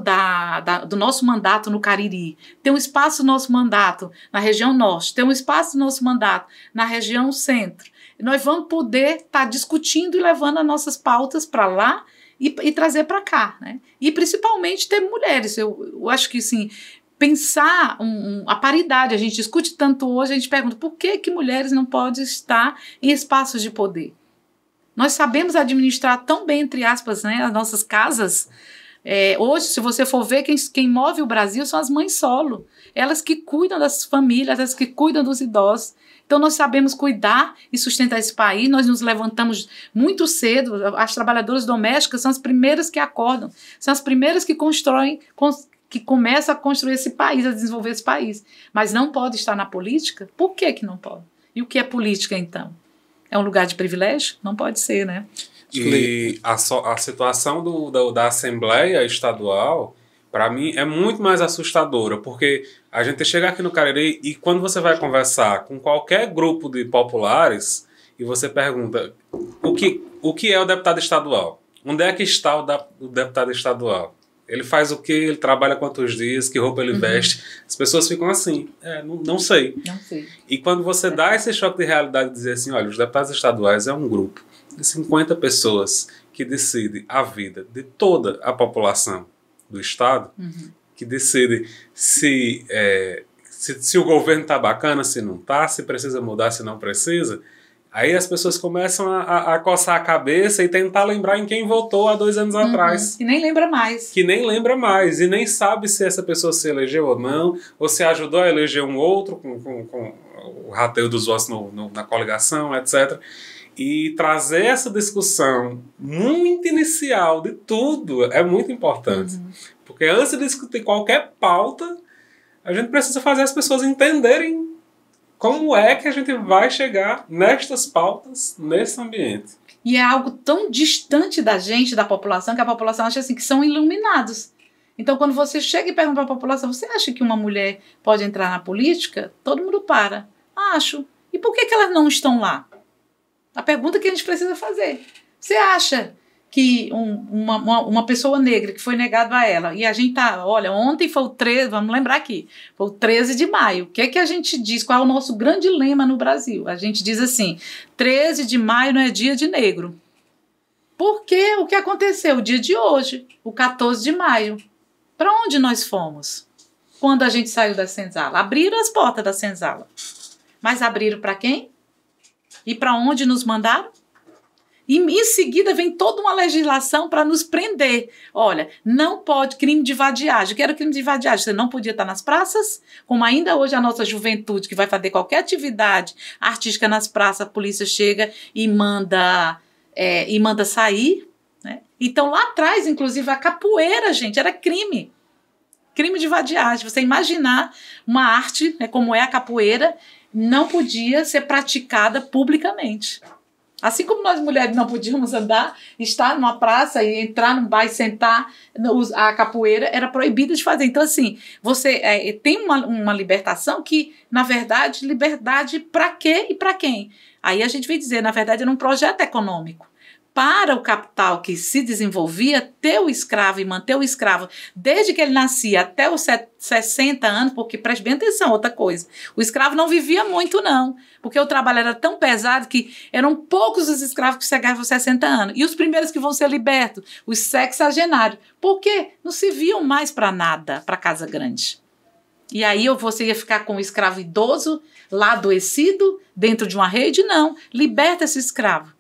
do nosso mandato no Cariri, ter um espaço do nosso mandato na região norte, ter um espaço do nosso mandato na região centro. Nós vamos poder estar discutindo e levando as nossas pautas para lá e trazer para cá, né? E principalmente ter mulheres. Eu acho que, sim, pensar a paridade. A gente discute tanto hoje, a gente pergunta por que mulheres não podem estar em espaços de poder? Nós sabemos administrar tão bem, entre aspas, né, as nossas casas. Hoje, se você for ver, quem move o Brasil são as mães solo. Elas que cuidam das famílias, elas que cuidam dos idosos. Então, nós sabemos cuidar e sustentar esse país. Nós nos levantamos muito cedo. As trabalhadoras domésticas são as primeiras que acordam, são as primeiras que constroem, que começam a construir esse país, a desenvolver esse país. Mas não pode estar na política? Por que não pode? E o que é política, então? É um lugar de privilégio? Não pode ser, né? E a situação da Assembleia Estadual, para mim, é muito mais assustadora, porque a gente chega aqui no Cariri e quando você vai conversar com qualquer grupo de populares e você pergunta o que é o deputado estadual? Onde é que está o deputado estadual? Ele faz o quê? Ele trabalha quantos dias? Que roupa ele veste? As pessoas ficam assim, não sei. Não sei. E quando você dá esse choque de realidade e dizer assim, olha, os deputados estaduais é um grupo de 50 pessoas que decide a vida de toda a população do estado, que decide se o governo está bacana, se não está, se precisa mudar, se não precisa. Aí as pessoas começam a coçar a cabeça e tentar lembrar em quem votou há 2 anos atrás. Que nem lembra mais. Que nem lembra mais. E nem sabe se essa pessoa se elegeu ou não, ou se ajudou a eleger um outro com o rateio dos votos na coligação, etc. E trazer essa discussão muito inicial de tudo é muito importante. Porque antes de discutir qualquer pauta, a gente precisa fazer as pessoas entenderem como é que a gente vai chegar nestas pautas, nesse ambiente. E é algo tão distante da gente, da população, que a população acha assim, que são iluminados. Então, quando você chega e pergunta para a população, você acha que uma mulher pode entrar na política? Todo mundo para. Acho. E por que elas não estão lá? A pergunta que a gente precisa fazer. Você acha que uma pessoa negra que foi negado a ela, e a gente tá, olha, ontem foi o 13, vamos lembrar aqui, foi o 13 de maio. O que é que a gente diz? Qual é o nosso grande lema no Brasil? A gente diz assim, 13 de maio não é dia de negro. Por quê? O que aconteceu? O dia de hoje, o 14 de maio. Para onde nós fomos? Quando a gente saiu da senzala? Abriram as portas da senzala. Mas abriram para quem? E para onde nos mandaram? E em seguida vem toda uma legislação para nos prender. Olha, não pode crime de vadiagem. O que era crime de vadiagem? Você não podia estar nas praças, como ainda hoje a nossa juventude, que vai fazer qualquer atividade artística nas praças, a polícia chega e manda sair. Né? Então lá atrás, inclusive, a capoeira, gente, era crime. Crime de vadiagem. Você imaginar uma arte, né, como é a capoeira, não podia ser praticada publicamente. Assim como nós mulheres não podíamos andar, estar numa praça e entrar num bar e sentar, a capoeira era proibida de fazer. Então, assim, você tem uma libertação que, na verdade, liberdade para quê e para quem? Aí a gente vem dizer, na verdade, era um projeto econômico. Para o capital que se desenvolvia, ter o escravo e manter o escravo desde que ele nascia até os 60 anos, porque preste bem atenção, outra coisa, o escravo não vivia muito não, porque o trabalho era tão pesado que eram poucos os escravos que chegavam aos 60 anos, e os primeiros que vão ser libertos, os sexagenários, por quê? Não se viam mais para nada, para casa grande. E aí você ia ficar com o escravo idoso, lá adoecido, dentro de uma rede? Não, liberta esse escravo.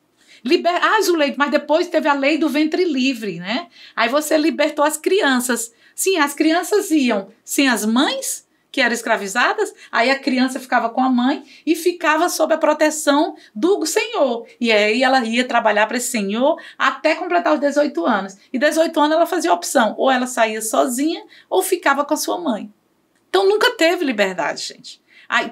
Zuleide, mas depois teve a lei do ventre livre, né? Aí você libertou as crianças. Sim, as crianças iam sem as mães, que eram escravizadas, aí a criança ficava com a mãe e ficava sob a proteção do senhor. E aí ela ia trabalhar para esse senhor até completar os 18 anos. E 18 anos ela fazia opção, ou ela saía sozinha ou ficava com a sua mãe. Então nunca teve liberdade, gente.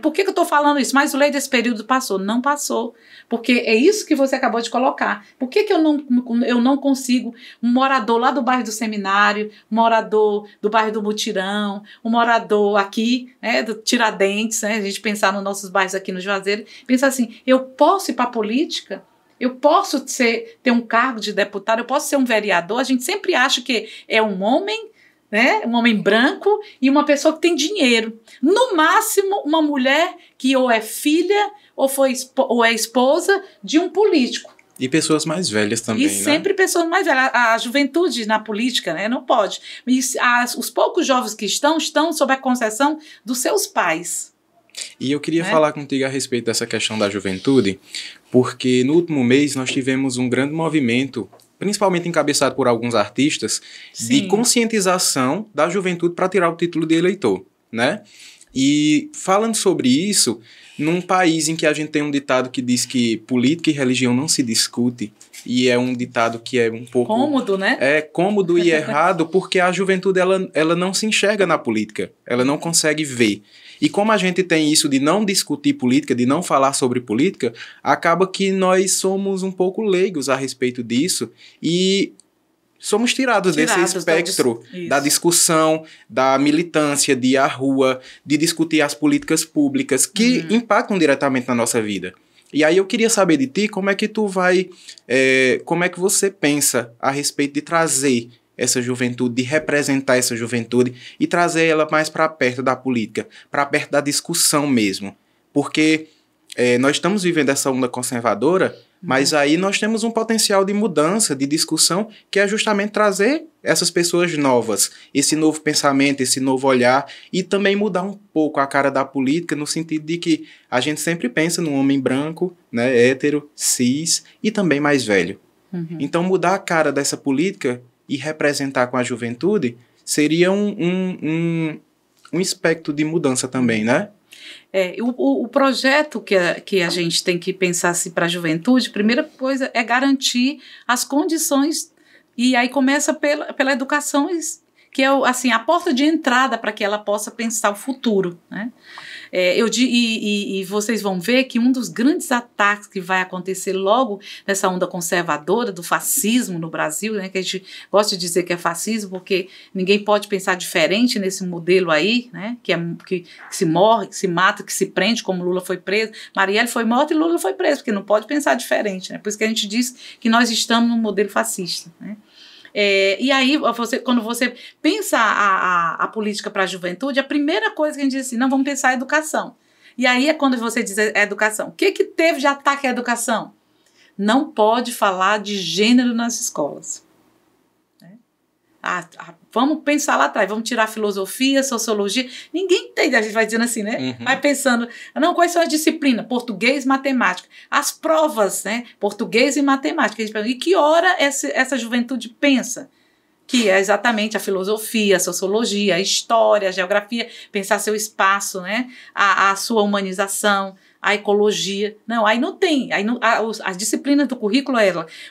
Por que eu estou falando isso? Mas o lei desse período passou? Não passou. Porque é isso que você acabou de colocar. Por que eu não consigo um morador lá do bairro do Seminário, um morador do bairro do Mutirão, um morador aqui, né, do Tiradentes, né, a gente pensar nos nossos bairros aqui no Juazeiro, pensar assim, eu posso ir para a política? Eu posso ter um cargo de deputado? Eu posso ser um vereador? A gente sempre acha que é um homem, né? Um homem branco e uma pessoa que tem dinheiro. No máximo, uma mulher que ou é filha ou é esposa de um político. E pessoas mais velhas também, e sempre pessoas mais velhas. A juventude na política, né, não pode. E os poucos jovens que estão sob a concessão dos seus pais. E eu queria falar contigo a respeito dessa questão da juventude, porque no último mês nós tivemos um grande movimento, principalmente encabeçado por alguns artistas, de conscientização da juventude para tirar o título de eleitor, né? E falando sobre isso, num país em que a gente tem um ditado que diz que política e religião não se discute, e é um ditado que é um pouco... cômodo, né? É cômodo e errado, porque a juventude ela não se enxerga na política, ela não consegue ver. E como a gente tem isso de não discutir política, de não falar sobre política, acaba que nós somos um pouco leigos a respeito disso e somos tirados desse espectro da discussão, da militância, de ir à rua, de discutir as políticas públicas que impactam diretamente na nossa vida. E aí eu queria saber de ti como é que como é que você pensa a respeito de trazer essa juventude, de representar essa juventude e trazer ela mais para perto da política, para perto da discussão mesmo. Porque nós estamos vivendo essa onda conservadora, mas aí nós temos um potencial de mudança, de discussão, que é justamente trazer essas pessoas novas, esse novo pensamento, esse novo olhar, e também mudar um pouco a cara da política, no sentido de que a gente sempre pensa num homem branco, né, hétero, cis e também mais velho. Então mudar a cara dessa política e representar com a juventude seria um espectro de mudança também, né? O projeto que a gente tem que pensar assim, para a juventude, primeira coisa é garantir as condições, e aí começa pela educação, que é assim, a porta de entrada para que ela possa pensar o futuro, né? E vocês vão ver que um dos grandes ataques que vai acontecer logo nessa onda conservadora do fascismo no Brasil, né, que a gente gosta de dizer que é fascismo porque ninguém pode pensar diferente nesse modelo aí, né, que se morre, que se mata, que se prende, como Lula foi preso, Marielle foi morta e Lula foi preso, porque não pode pensar diferente, né, por isso que a gente diz que nós estamos num modelo fascista, né. E aí, quando você pensa a política para a juventude, a primeira coisa que a gente diz assim, não, vamos pensar a educação. E aí é quando você diz a educação. O que teve de ataque à educação? Não pode falar de gênero nas escolas. Vamos pensar lá atrás, vamos tirar filosofia, sociologia. Ninguém tem, a gente vai dizendo assim, né? Vai pensando, não, quais são as disciplinas? Português, matemática. As provas, né? Português e matemática. E que hora essa juventude pensa? Que é exatamente a filosofia, a sociologia, a história, a geografia, pensar seu espaço, né? A sua humanização, a ecologia. Não, aí não tem. As disciplinas do currículo,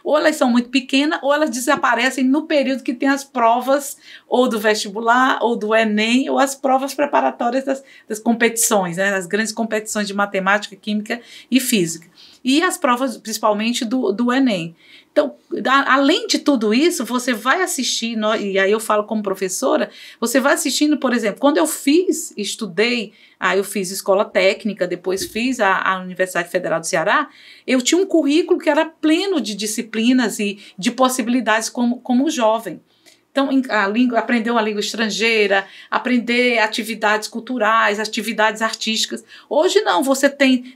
ou elas são muito pequenas, ou elas desaparecem no período que tem as provas, ou do vestibular, ou do Enem, ou as provas preparatórias das competições, né, das grandes competições de matemática, química e física. E as provas, principalmente, do Enem. Então, além de tudo isso, você vai assistir, e aí eu falo como professora, você vai assistindo, por exemplo, quando eu estudei, eu fiz escola técnica, depois fiz a Universidade Federal do Ceará, eu tinha um currículo que era pleno de disciplinas e de possibilidades como jovem. Então, aprender uma língua estrangeira, aprender atividades culturais, atividades artísticas. Hoje não, você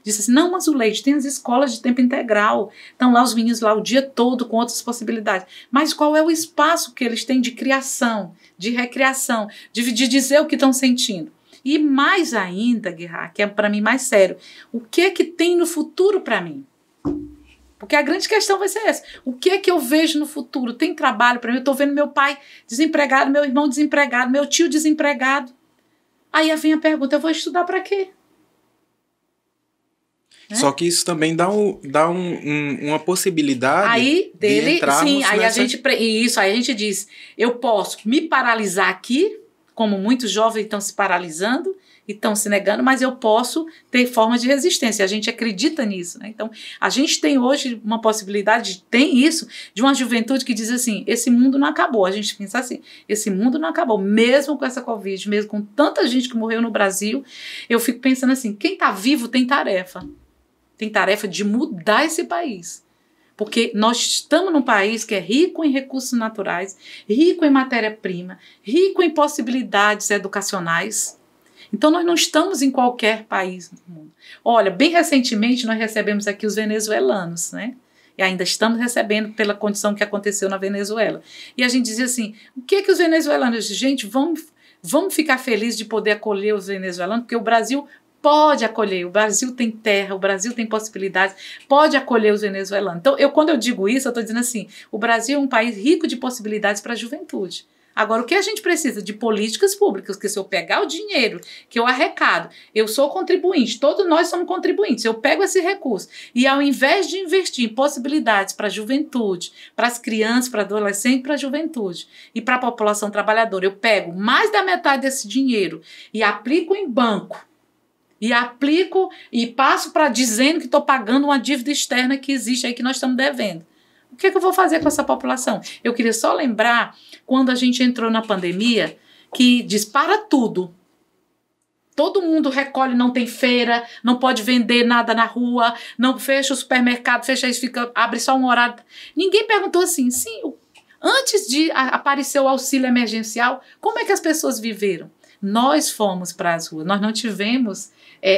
disse assim, não, mas Zuleide, tem as escolas de tempo integral, estão lá os meninos lá o dia todo com outras possibilidades. Mas qual é o espaço que eles têm de criação, de recriação, de dizer o que estão sentindo? E mais ainda, Guerra, que é para mim mais sério, o que é que tem no futuro para mim? Porque a grande questão vai ser essa. O que é que eu vejo no futuro? Tem trabalho para mim? Eu estou vendo meu pai desempregado, meu irmão desempregado, meu tio desempregado. Aí vem a pergunta, eu vou estudar para quê? Só que isso também dá uma possibilidade aí dele, de entrarmos sim, aí nessa... aí a gente diz, eu posso me paralisar aqui, como muitos jovens estão se paralisando, e estão se negando, mas eu posso ter forma de resistência. A gente acredita nisso, né? Então, a gente tem hoje uma possibilidade, tem isso, de uma juventude que diz assim, esse mundo não acabou. A gente pensa assim, esse mundo não acabou. Mesmo com essa Covid, mesmo com tanta gente que morreu no Brasil, eu fico pensando assim, quem está vivo tem tarefa. Tem tarefa de mudar esse país. Porque nós estamos num país que é rico em recursos naturais, rico em matéria-prima, rico em possibilidades educacionais. Então, nós não estamos em qualquer país do mundo. Olha, bem recentemente nós recebemos aqui os venezuelanos, né? E ainda estamos recebendo pela condição que aconteceu na Venezuela. E a gente dizia assim, o que os venezuelanos dizem? Gente, vamos ficar felizes de poder acolher os venezuelanos, porque o Brasil pode acolher, o Brasil tem terra, o Brasil tem possibilidades, pode acolher os venezuelanos. Então, quando eu digo isso, eu estou dizendo assim, o Brasil é um país rico de possibilidades para a juventude. Agora, o que a gente precisa de políticas públicas, que se eu pegar o dinheiro que eu arrecado, eu sou contribuinte, todos nós somos contribuintes, eu pego esse recurso e ao invés de investir em possibilidades para a juventude, para as crianças, para adolescentes, para a juventude e para a população trabalhadora, eu pego mais da metade desse dinheiro e aplico em banco, e aplico e passo para dizendo que estou pagando uma dívida externa que existe aí, que nós estamos devendo. O que eu vou fazer com essa população? Eu queria só lembrar, quando a gente entrou na pandemia, que dispara tudo. Todo mundo recolhe, não tem feira, não pode vender nada na rua, não fecha o supermercado, fecha isso, abre só um horário. Ninguém perguntou assim, sim, antes de aparecer o auxílio emergencial, como é que as pessoas viveram? Nós fomos para as ruas, nós não tivemos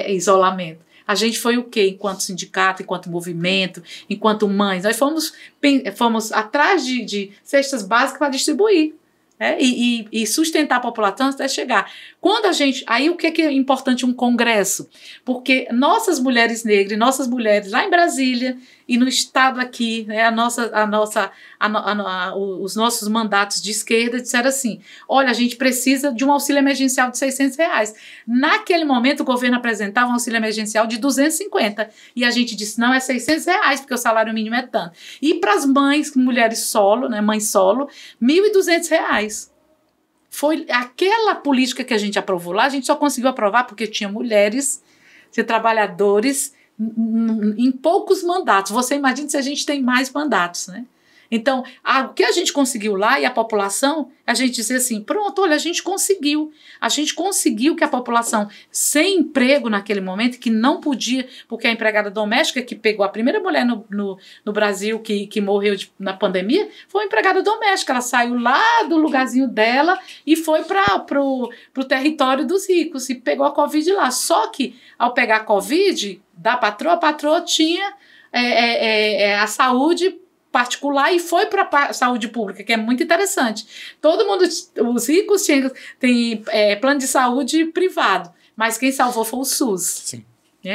isolamento. A gente foi o quê? Enquanto sindicato, enquanto movimento, enquanto mães, nós fomos atrás de cestas básicas para distribuir. E sustentar a população até chegar. Quando a gente... Aí o que é importante um congresso? Porque nossas mulheres negras, nossas mulheres lá em Brasília e no estado aqui, né, os nossos mandatos de esquerda disseram assim, olha, a gente precisa de um auxílio emergencial de R$600. Naquele momento o governo apresentava um auxílio emergencial de 250 e a gente disse, não, é R$600 porque o salário mínimo é tanto. E para as mães, mulheres solo, né, mães solo, R$1.200. Foi aquela política que a gente aprovou lá, a gente só conseguiu aprovar porque tinha mulheres, tinha trabalhadores em poucos mandatos. Você imagina se a gente tem mais mandatos, né? Então, o que a gente conseguiu lá e a população, a gente dizer assim, pronto, olha, a gente conseguiu que a população sem emprego naquele momento, que não podia, porque a empregada doméstica que pegou a primeira mulher no Brasil que morreu na pandemia, foi uma empregada doméstica, ela saiu lá do lugarzinho dela e foi para o território dos ricos e pegou a Covid lá, só que ao pegar a Covid da patroa, a patroa tinha a saúde particular e foi para a saúde pública, que é muito interessante. Todo mundo, os ricos têm plano de saúde privado, mas quem salvou foi o SUS. Sim.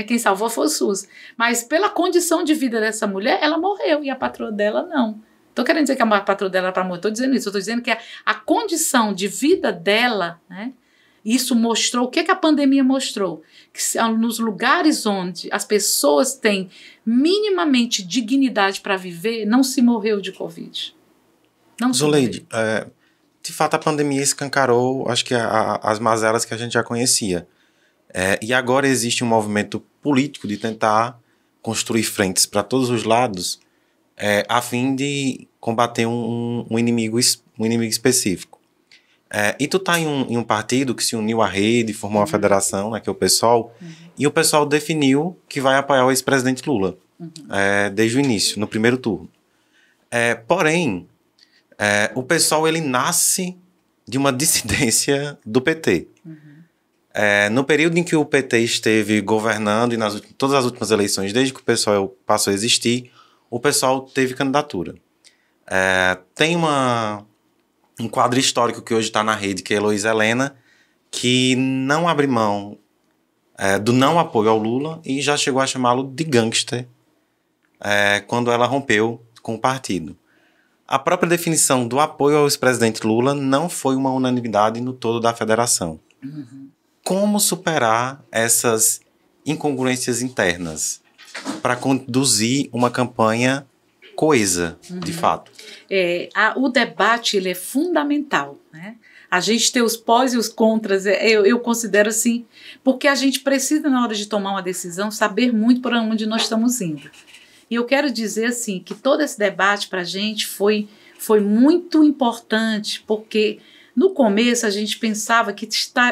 Quem salvou foi o SUS. Mas pela condição de vida dessa mulher, ela morreu e a patroa dela não. Estou querendo dizer que a patroa dela era para morrer, estou dizendo isso, estou dizendo que a condição de vida dela, né, isso mostrou, o que a pandemia mostrou? Que nos lugares onde as pessoas têm minimamente dignidade para viver, não se morreu de Covid. Zuleide, de fato a pandemia escancarou, acho que as mazelas que a gente já conhecia. E agora existe um movimento político de tentar construir frentes para todos os lados a fim de combater um inimigo específico. E tu tá em um partido que se uniu à rede, formou uma federação, né, que é o PSOL, e o PSOL definiu que vai apoiar o ex-presidente Lula, desde o início, no primeiro turno. Porém, o PSOL, ele nasce de uma dissidência do PT. No período em que o PT esteve governando, e todas as últimas eleições, desde que o PSOL passou a existir, o PSOL teve candidatura. Tem um quadro histórico que hoje está na rede, que é a Heloísa Helena, que não abre mão do não apoio ao Lula e já chegou a chamá-lo de gangster quando ela rompeu com o partido. A própria definição do apoio ao ex-presidente Lula não foi uma unanimidade no todo da federação. Como superar essas incongruências internas para conduzir uma campanha coesa, de fato? O debate, ele é fundamental, né? A gente ter os pós e os contras, eu considero assim, porque a gente precisa, na hora de tomar uma decisão, saber muito para onde nós estamos indo. E eu quero dizer assim, que todo esse debate para a gente foi muito importante, porque no começo a gente pensava que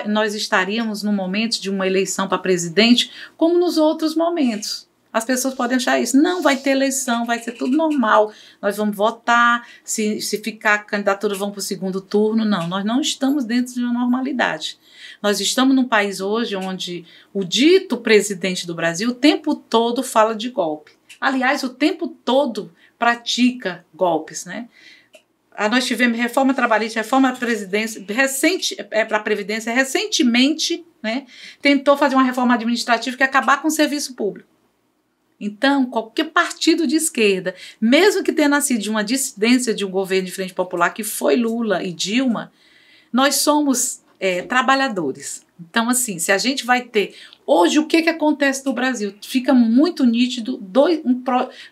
nós estaríamos no momento de uma eleição para presidente, como nos outros momentos. As pessoas podem achar isso. Não, vai ter eleição, vai ser tudo normal. Nós vamos votar, se ficar candidatura, vamos para o segundo turno. Não, nós não estamos dentro de uma normalidade. Nós estamos num país hoje onde o dito presidente do Brasil o tempo todo fala de golpe. Aliás, o tempo todo pratica golpes, né? Nós tivemos reforma trabalhista, reforma para a Previdência, recentemente, né, tentou fazer uma reforma administrativa que ia acabar com o serviço público. Então, qualquer partido de esquerda, mesmo que tenha nascido de uma dissidência de um governo de frente popular, que foi Lula e Dilma, nós somos trabalhadores. Então, assim, se a gente vai ter... Hoje, o que acontece no Brasil? Fica muito nítido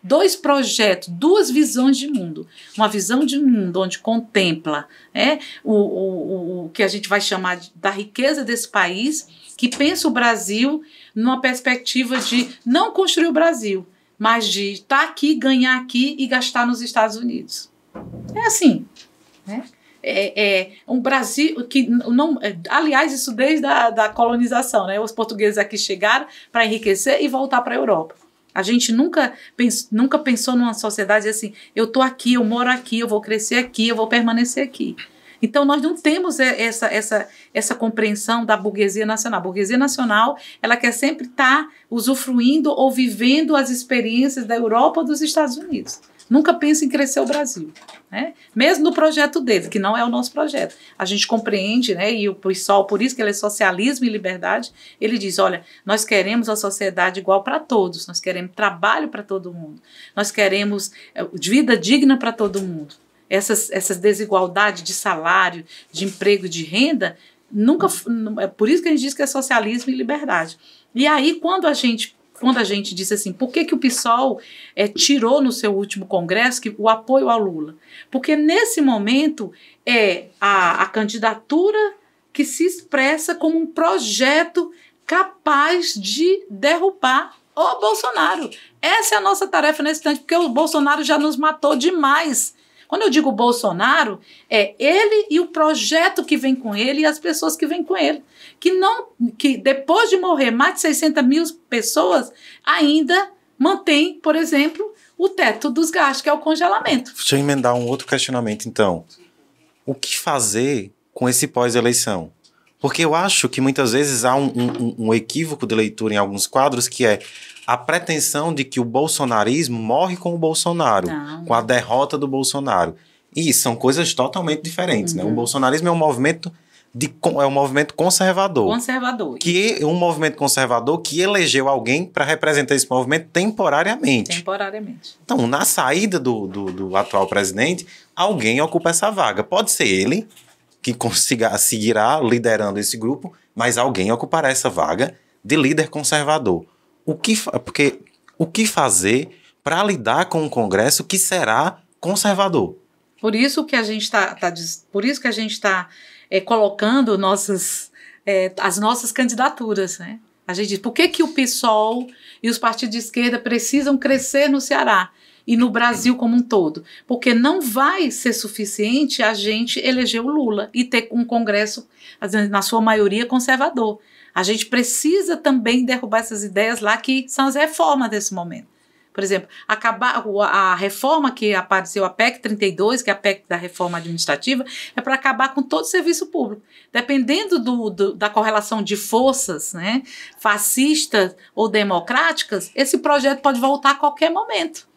dois projetos, duas visões de mundo. Uma visão de mundo onde contempla o que a gente vai chamar da riqueza desse país, que pensa o Brasil numa perspectiva de não construir o Brasil, mas de estar aqui, ganhar aqui e gastar nos Estados Unidos. É assim, né? Um Brasil que não... Aliás, isso desde a colonização, né? Os portugueses aqui chegaram para enriquecer e voltar para a Europa. A gente nunca pensou numa sociedade assim, eu estou aqui, eu moro aqui, eu vou crescer aqui, eu vou permanecer aqui. Então, nós não temos essa compreensão da burguesia nacional. A burguesia nacional, ela quer sempre estar usufruindo ou vivendo as experiências da Europa ou dos Estados Unidos. Nunca pensa em crescer o Brasil, né? Mesmo no projeto dele, que não é o nosso projeto. A gente compreende, né? E o PSOL, por isso que ele é socialismo e liberdade, ele diz, olha, nós queremos a sociedade igual para todos, nós queremos trabalho para todo mundo, nós queremos vida digna para todo mundo. Essas desigualdades de salário, de emprego, de renda, é por isso que a gente diz que é socialismo e liberdade. E aí, quando a gente disse assim, por que o PSOL tirou no seu último congresso o apoio ao Lula? Porque nesse momento é a candidatura que se expressa como um projeto capaz de derrubar o Bolsonaro. Essa é a nossa tarefa nesse instante, porque o Bolsonaro já nos matou demais. Quando eu digo Bolsonaro, é ele e o projeto que vem com ele e as pessoas que vêm com ele. Que depois de morrer mais de 600 mil pessoas, ainda mantém, por exemplo, o teto dos gastos, que é o congelamento. Deixa eu emendar um outro questionamento, então. O que fazer com esse pós-eleição? Porque eu acho que muitas vezes há um equívoco de leitura em alguns quadros, que é a pretensão de que o bolsonarismo morre com o Bolsonaro, com a derrota do Bolsonaro. E são coisas totalmente diferentes, né? O bolsonarismo é um movimento conservador. Que é um movimento conservador que elegeu alguém para representar esse movimento temporariamente. Então, na saída do atual presidente, alguém ocupa essa vaga. Pode ser ele, que seguirá liderando esse grupo, mas alguém ocupará essa vaga de líder conservador. O que fazer para lidar com um Congresso que será conservador? Por isso que a gente está colocando as nossas candidaturas, né? A gente diz, por que o PSOL e os partidos de esquerda precisam crescer no Ceará e no Brasil como um todo? Porque não vai ser suficiente a gente eleger o Lula e ter um Congresso, na sua maioria, conservador. A gente precisa também derrubar essas ideias lá que são as reformas desse momento. Por exemplo, acabar a reforma que apareceu, a PEC 32, que é a PEC da reforma administrativa, é para acabar com todo o serviço público. Dependendo da correlação de forças, né, fascistas ou democráticas, esse projeto pode voltar a qualquer momento.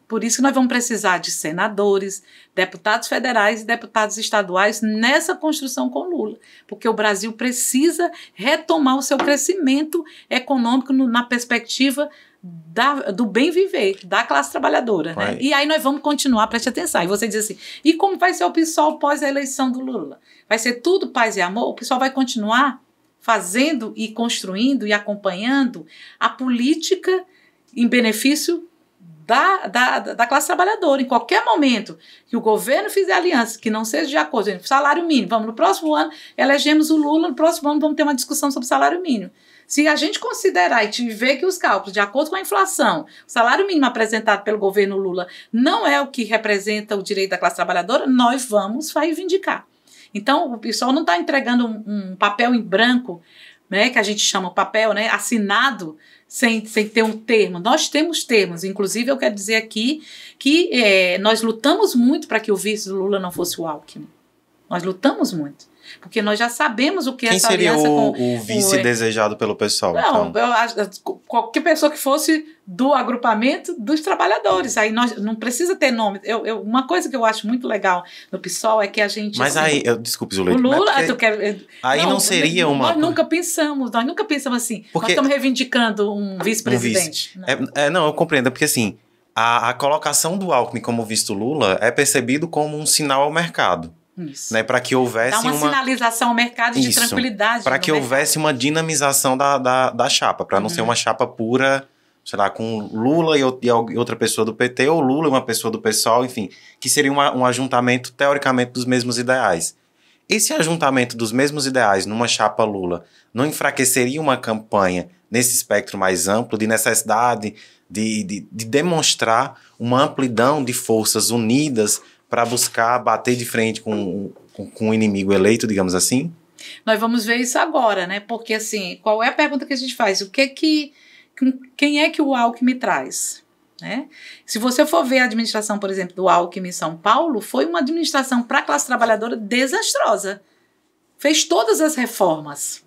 Por isso que nós vamos precisar de senadores, deputados federais e deputados estaduais nessa construção com Lula. Porque o Brasil precisa retomar o seu crescimento econômico na perspectiva do bem viver, da classe trabalhadora. Né? E aí nós vamos continuar, preste atenção. E você diz assim, e como vai ser o PSOL pós a eleição do Lula? Vai ser tudo paz e amor? O PSOL vai continuar fazendo e construindo e acompanhando a política em benefício da classe trabalhadora. Em qualquer momento que o governo fizer aliança, que não seja de acordo com o salário mínimo, vamos, no próximo ano elegemos o Lula, no próximo ano vamos ter uma discussão sobre salário mínimo. Se a gente considerar e ver que os cálculos, de acordo com a inflação, o salário mínimo apresentado pelo governo Lula não é o que representa o direito da classe trabalhadora, nós vamos reivindicar. Então, o pessoal não está entregando um papel em branco, né, que a gente chama papel, né, assinado, sem ter um termo. Nós temos termos. Inclusive, eu quero dizer aqui que nós lutamos muito para que o vice do Lula não fosse o Alckmin. Nós lutamos muito. Porque nós já sabemos o que Quem essa seria aliança o vice desejado pelo pessoal? Não, Então? eu acho, qualquer pessoa que fosse do agrupamento dos trabalhadores. Aí nós não precisa ter nome. Uma coisa que eu acho muito legal no PSOL é que a gente... Mas assim, aí, desculpe, o Zuleide. Lula, porque tu quer, aí não seria uma... Nós nunca pensamos assim. Porque- Nós estamos reivindicando um vice-presidente. Não, eu compreendo, porque assim, a colocação do Alckmin como visto Lula é percebido como um sinal ao mercado. Isso. Né, para que houvesse Dá uma sinalização ao mercado de Isso, tranquilidade. para no que mercado. houvesse uma dinamização da chapa, para não ser uma chapa pura, sei lá, com Lula e outra pessoa do PT, ou Lula e uma pessoa do PSOL, enfim, que seria um ajuntamento, teoricamente, dos mesmos ideais. Esse ajuntamento dos mesmos ideais numa chapa Lula não enfraqueceria uma campanha nesse espectro mais amplo de necessidade de demonstrar uma amplidão de forças unidas para buscar bater de frente com o inimigo eleito, digamos assim? Nós vamos ver isso agora, né? Porque, assim, qual é a pergunta que a gente faz? Quem é que o Alckmin traz? Né? Se você for ver a administração, por exemplo, do Alckmin em São Paulo, foi uma administração para a classe trabalhadora desastrosa. Fez todas as reformas.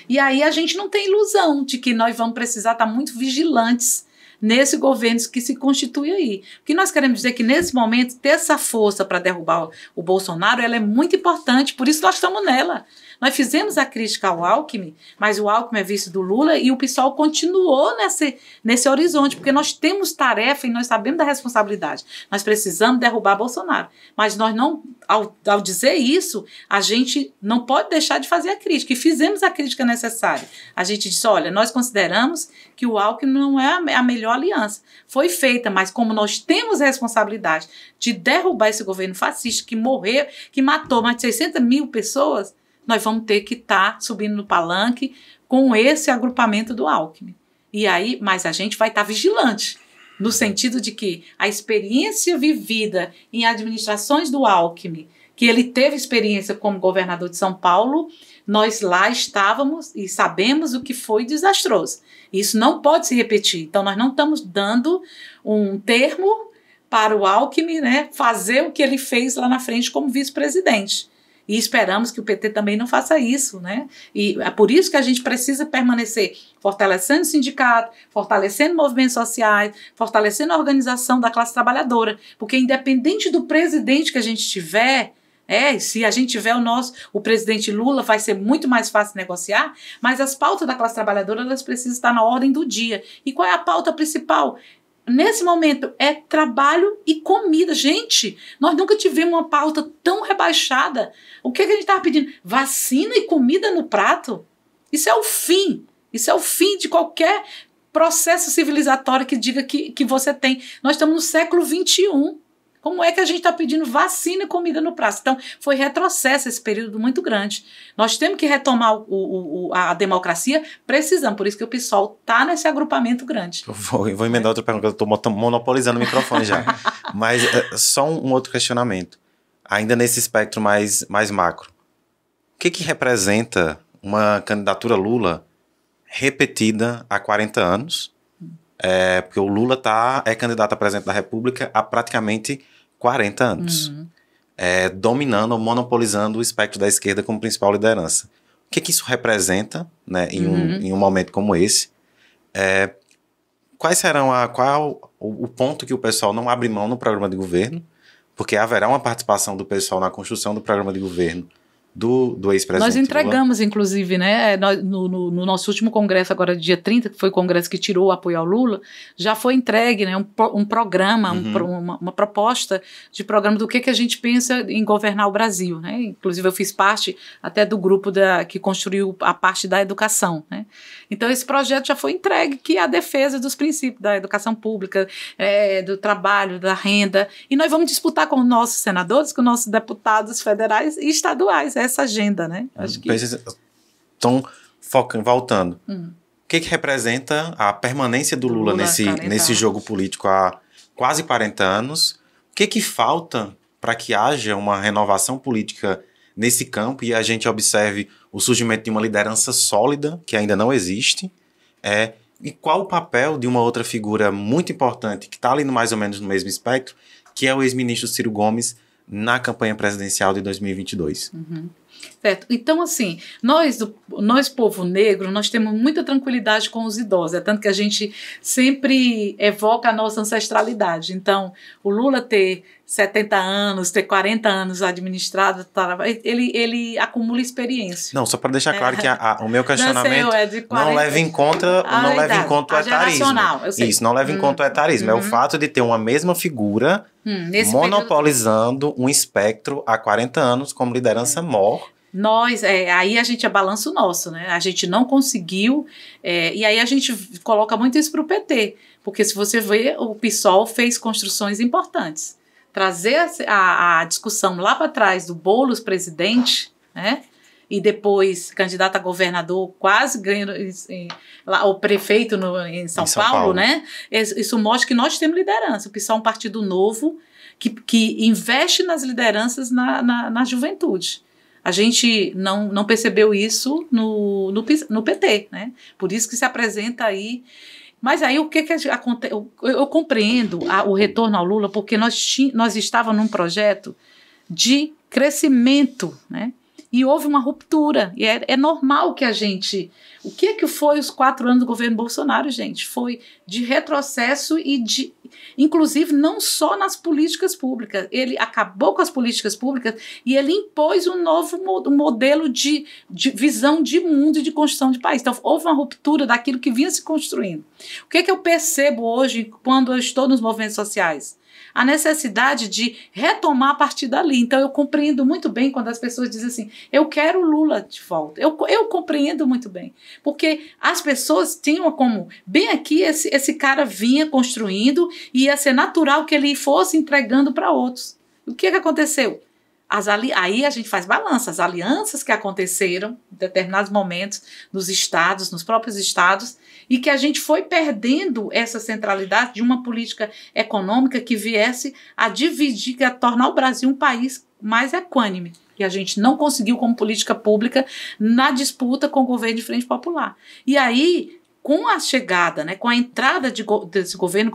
E aí a gente não tem ilusão de que nós vamos precisar estar muito vigilantes nesse governo que se constitui aí. O que nós queremos dizer é que, nesse momento, ter essa força para derrubar o Bolsonaro, ela é muito importante, por isso nós estamos nela. Nós fizemos a crítica ao Alckmin, mas o Alckmin é vice do Lula e o PSOL continuou nesse horizonte, porque nós temos tarefa e nós sabemos da responsabilidade. Nós precisamos derrubar Bolsonaro. Mas nós não, ao dizer isso, a gente não pode deixar de fazer a crítica. E fizemos a crítica necessária. A gente disse, olha, nós consideramos que o Alckmin não é a melhor aliança. Foi feita, mas como nós temos a responsabilidade de derrubar esse governo fascista que morreu, que matou mais de 600 mil pessoas, nós vamos ter que estar subindo no palanque com esse agrupamento do Alckmin. E aí, mas a gente vai estar vigilante, no sentido de que a experiência vivida em administrações do Alckmin, que ele teve experiência como governador de São Paulo, nós lá estávamos e sabemos o que foi desastroso. Isso não pode se repetir. Então, nós não estamos dando um termo para o Alckmin, né, fazer o que ele fez lá na frente como vice-presidente. E esperamos que o PT também não faça isso, né? E é por isso que a gente precisa permanecer fortalecendo o sindicato, fortalecendo movimentos sociais, fortalecendo a organização da classe trabalhadora, porque independente do presidente que a gente tiver, se a gente tiver o presidente Lula, vai ser muito mais fácil negociar, mas as pautas da classe trabalhadora, elas precisam estar na ordem do dia. E qual é a pauta principal? Nesse momento, é trabalho e comida. Gente, nós nunca tivemos uma pauta tão rebaixada. O que a gente estava pedindo? Vacina e comida no prato? Isso é o fim. Isso é o fim de qualquer processo civilizatório que diga que você tem. Nós estamos no século XXI. Como é que a gente está pedindo vacina e comida no prato? Então, foi retrocesso esse período muito grande. Nós temos que retomar a democracia, precisamos. Por isso que o PSOL está nesse agrupamento grande. Eu vou emendar outra pergunta, eu estou monopolizando o microfone já. Mas só um outro questionamento. Ainda nesse espectro mais macro. O que representa uma candidatura Lula repetida há 40 anos? Porque o Lula é candidato a presidente da República há praticamente 40 anos. Dominando ou monopolizando o espectro da esquerda como principal liderança. O que isso representa, né, em um momento como esse? Qual o ponto que o pessoal não abre mão no programa de governo? Porque haverá uma participação do pessoal na construção do programa de governo do ex-presidente Nós entregamos, Lula. Inclusive, né, no nosso último congresso, agora dia 30, que foi o congresso que tirou o apoio ao Lula, já foi entregue, né, um programa, uma proposta de programa do que a gente pensa em governar o Brasil. Né? Inclusive, eu fiz parte até do grupo que construiu a parte da educação. Né? Então, esse projeto já foi entregue, que é a defesa dos princípios da educação pública, do trabalho, da renda, e nós vamos disputar com os nossos senadores, com os nossos deputados federais e estaduais, essa agenda, né? Acho que... Então, voltando. O que representa a permanência do Lula nesse jogo político há quase 40 anos? O que falta para que haja uma renovação política nesse campo e a gente observe o surgimento de uma liderança sólida, que ainda não existe? E qual o papel de uma outra figura muito importante, que está ali mais ou menos no mesmo espectro, que é o ex-ministro Ciro Gomes, na campanha presidencial de 2022. Certo. Então, assim, nós, povo negro, nós temos muita tranquilidade com os idosos, é tanto que a gente sempre evoca a nossa ancestralidade. Então, o Lula ter 70 anos, ter 40 anos administrado, ele acumula experiência. Não, só para deixar claro que o meu questionamento não leva em conta, o etarismo. Isso, não leva em conta o etarismo. É o fato de ter uma mesma figura monopolizando um espectro há 40 anos como liderança mor. Aí a gente balança o nosso, né? A gente não conseguiu, e aí a gente coloca muito isso para o PT, porque se você vê, o PSOL fez construções importantes. Trazer a discussão lá para trás do Boulos presidente, né? E depois candidato a governador, quase ganhando o prefeito em São Paulo, né? Isso mostra que nós temos liderança. O PSOL é um partido novo que investe nas lideranças na juventude. A gente não percebeu isso no PT, né? Por isso que se apresenta aí. Mas aí o que acontece? Eu compreendo o retorno ao Lula, porque nós estávamos num projeto de crescimento, né? E houve uma ruptura. E é normal que a gente... O que foi os 4 anos do governo Bolsonaro, gente? Foi de retrocesso inclusive, não só nas políticas públicas. Ele acabou com as políticas públicas e ele impôs um novo modelo de visão de mundo e de construção de país. Então, houve uma ruptura daquilo que vinha se construindo. O que eu percebo hoje quando eu estou nos movimentos sociais? A necessidade de retomar a partir dali. Então, eu compreendo muito bem quando as pessoas dizem assim, eu quero o Lula de volta. Eu compreendo muito bem. Porque as pessoas tinham como, bem aqui, esse cara vinha construindo e ia ser natural que ele fosse entregando para outros. O que aconteceu? Aí a gente faz balança. As alianças que aconteceram em determinados momentos nos estados, nos próprios estados, e que a gente foi perdendo essa centralidade de uma política econômica que viesse a dividir, a tornar o Brasil um país mais equânime. E a gente não conseguiu como política pública na disputa com o governo de Frente Popular. E aí, com a chegada, né, com a entrada desse governo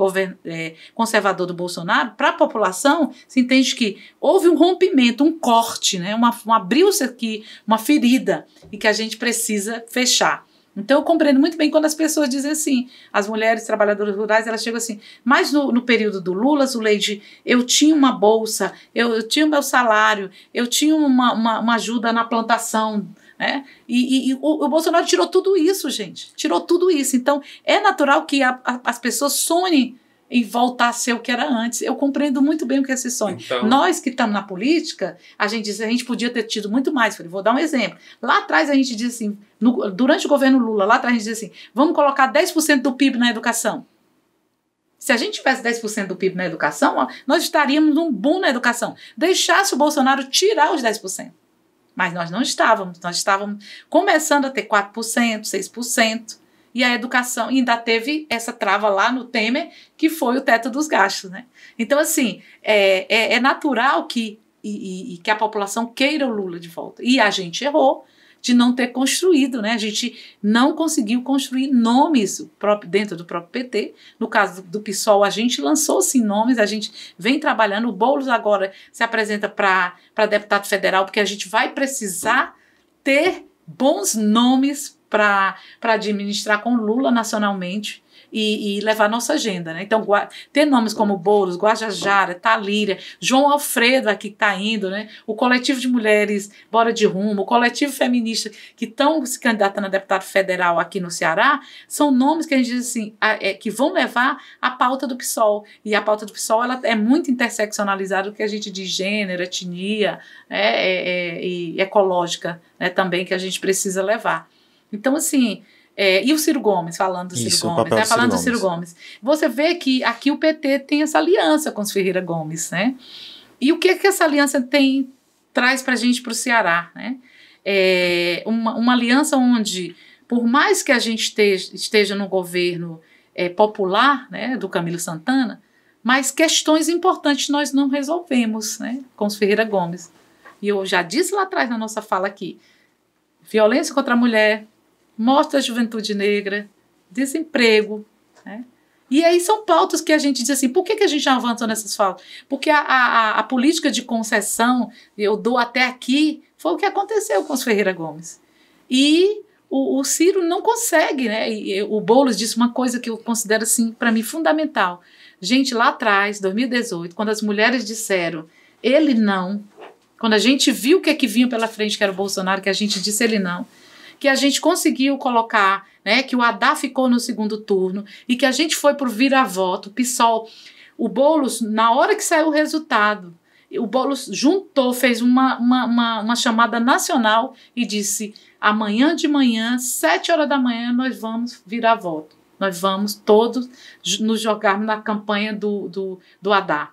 conservador do Bolsonaro, para a população, se entende que houve um rompimento, um corte, né, abriu-se aqui uma ferida e que a gente precisa fechar. Então, eu compreendo muito bem quando as pessoas dizem assim, as mulheres trabalhadoras rurais, elas chegam assim, mas no período do Lula, Zuleide, eu tinha uma bolsa, eu tinha o meu salário, eu tinha uma ajuda na plantação, né? E o Bolsonaro tirou tudo isso, gente, tirou tudo isso. Então, é natural que as pessoas sonhem em voltar a ser o que era antes. Eu compreendo muito bem o que é esse sonho. Então, nós que estamos na política, a gente diz, a gente podia ter tido muito mais. Vou dar um exemplo. Lá atrás a gente diz assim, durante o governo Lula, lá atrás a gente diz assim, vamos colocar 10% do PIB na educação. Se a gente tivesse 10% do PIB na educação, nós estaríamos num boom na educação. Deixasse o Bolsonaro tirar os 10%. Mas nós não estávamos. Nós estávamos começando a ter 4%, 6%. E a educação ainda teve essa trava lá no Temer, que foi o teto dos gastos, né? Então, assim, é natural que a população queira o Lula de volta. E a gente errou de não ter construído, né? A gente não conseguiu construir nomes dentro do próprio PT. No caso do PSOL, a gente lançou sim nomes, a gente vem trabalhando. O Boulos agora se apresenta para deputado federal, porque a gente vai precisar ter bons nomes para administrar com Lula nacionalmente e levar a nossa agenda, né? Então, ter nomes como Boulos, Guajajara, Thalíria, João Alfredo aqui que está indo, né? O coletivo de mulheres Bora de Rumo, o coletivo feminista que estão se candidatando a deputado federal aqui no Ceará, são nomes que a gente diz assim, que vão levar a pauta do PSOL. E a pauta do PSOL ela é muito interseccionalizada, o que a gente diz gênero, etnia, e ecológica, né, também, que a gente precisa levar. Então, assim, e o Ciro Gomes, falando do Ciro Gomes, né? Falando do Ciro Gomes. Você vê que aqui o PT tem essa aliança com os Ferreira Gomes, né? E o que essa aliança traz para a gente, para o Ceará, né? Uma aliança onde, por mais que a gente esteja no governo popular, né, do Camilo Santana, mas questões importantes nós não resolvemos, né, com os Ferreira Gomes. E eu já disse lá atrás na nossa fala aqui, violência contra a mulher, morte da juventude negra, desemprego, né? E aí são pautas que a gente diz assim, por que a gente não avançou nessas pautas? Porque a política de concessão, eu dou até aqui, foi o que aconteceu com os Ferreira Gomes. E o Ciro não consegue, né? E o Boulos disse uma coisa que eu considero, assim, para mim, fundamental. Gente, lá atrás, 2018, quando as mulheres disseram, ele não, quando a gente viu o que vinha pela frente, que era o Bolsonaro, que a gente disse ele não, que a gente conseguiu colocar, né, que o Haddad ficou no segundo turno e que a gente foi por vira-voto, o PSOL, o Boulos, na hora que saiu o resultado, o Boulos juntou, fez uma chamada nacional e disse, amanhã de manhã, 7 horas da manhã, nós vamos virar voto. Nós vamos todos nos jogarmos na campanha do Haddad.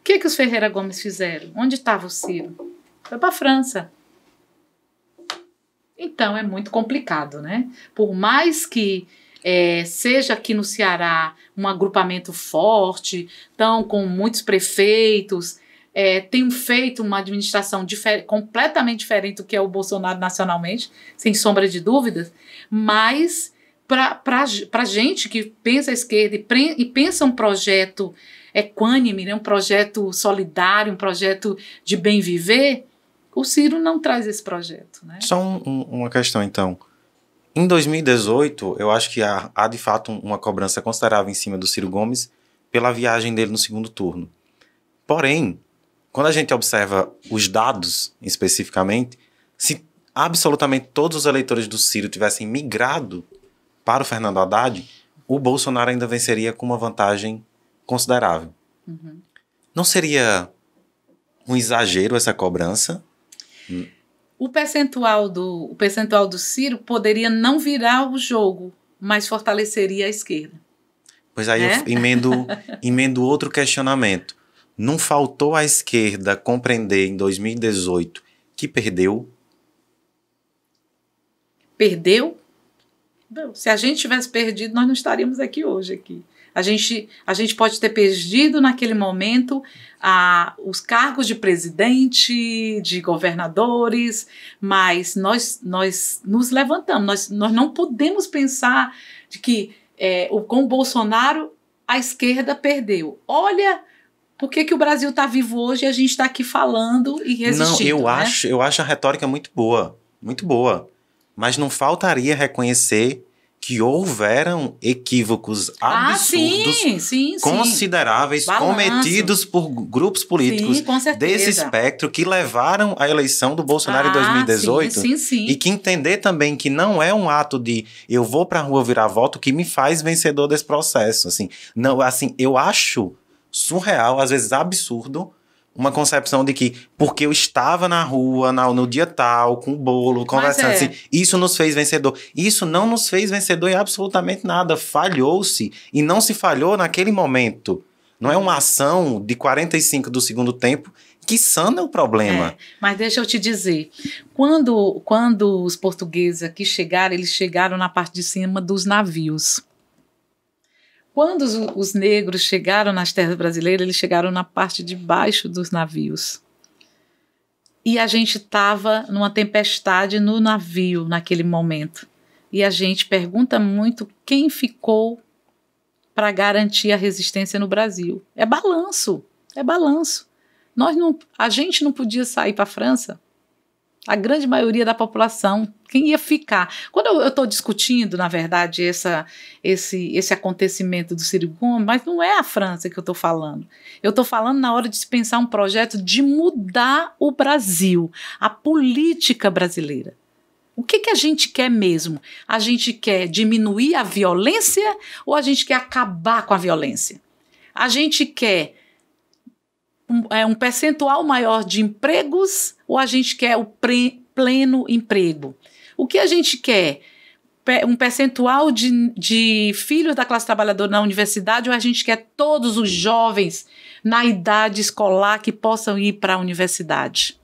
O que os Ferreira Gomes fizeram? Onde estava o Ciro? Foi para a França. Então, é muito complicado, né? Por mais que seja aqui no Ceará um agrupamento forte, estão com muitos prefeitos, tem feito uma administração completamente diferente do que é o Bolsonaro nacionalmente, sem sombra de dúvidas, mas para gente que pensa a esquerda e pensa um projeto equânime, né, um projeto solidário, um projeto de bem viver, o Ciro não traz esse projeto. Né? Só uma questão, então. Em 2018, eu acho que há de fato uma cobrança considerável em cima do Ciro Gomes pela viagem dele no segundo turno. Porém, quando a gente observa os dados, especificamente, se absolutamente todos os eleitores do Ciro tivessem migrado para o Fernando Haddad, o Bolsonaro ainda venceria com uma vantagem considerável. Uhum. Não seria um exagero essa cobrança? O percentual do Ciro poderia não virar o jogo, mas fortaleceria a esquerda. Pois aí eu emendo outro questionamento. Não faltou à esquerda compreender em 2018 que perdeu? Perdeu? Não, se a gente tivesse perdido, nós não estaríamos hoje aqui. A gente pode ter perdido naquele momento os cargos de presidente, de governadores, mas nós nos levantamos. Nós não podemos pensar de que com o Bolsonaro a esquerda perdeu. Olha por que o Brasil está vivo hoje e a gente está aqui falando e resistindo. Não, eu acho a retórica muito boa. Mas não faltaria reconhecer que houveram equívocos absurdos, consideráveis, cometidos por grupos políticos desse espectro que levaram à eleição do Bolsonaro em 2018 e que entender também que não é um ato de eu vou pra rua virar voto que me faz vencedor desse processo. Eu acho surreal, às vezes absurdo, uma concepção de que, porque eu estava na rua, no dia tal, com o bolo, conversando assim, isso nos fez vencedor. Isso não nos fez vencedor em absolutamente nada. Falhou-se. E não se falhou naquele momento. Não é uma ação de 45 do segundo tempo que sana o problema. Mas deixa eu te dizer, quando os portugueses aqui chegaram, eles chegaram na parte de cima dos navios. Quando os negros chegaram nas terras brasileiras, eles chegaram na parte de baixo dos navios. E a gente estava numa tempestade no navio naquele momento. E a gente pergunta muito quem ficou para garantir a resistência no Brasil. É balanço. A gente não podia sair para a França. A grande maioria da população, quem ia ficar? Quando eu estou discutindo, na verdade, esse acontecimento do Ciro Gomes, mas não é a França que eu estou falando. Eu estou falando na hora de se pensar um projeto de mudar o Brasil, a política brasileira. O que a gente quer mesmo? A gente quer diminuir a violência ou a gente quer acabar com a violência? A gente quer um percentual maior de empregos ou a gente quer o pleno emprego? O que a gente quer? Um percentual de filhos da classe trabalhadora na universidade ou a gente quer todos os jovens na idade escolar que possam ir para a universidade?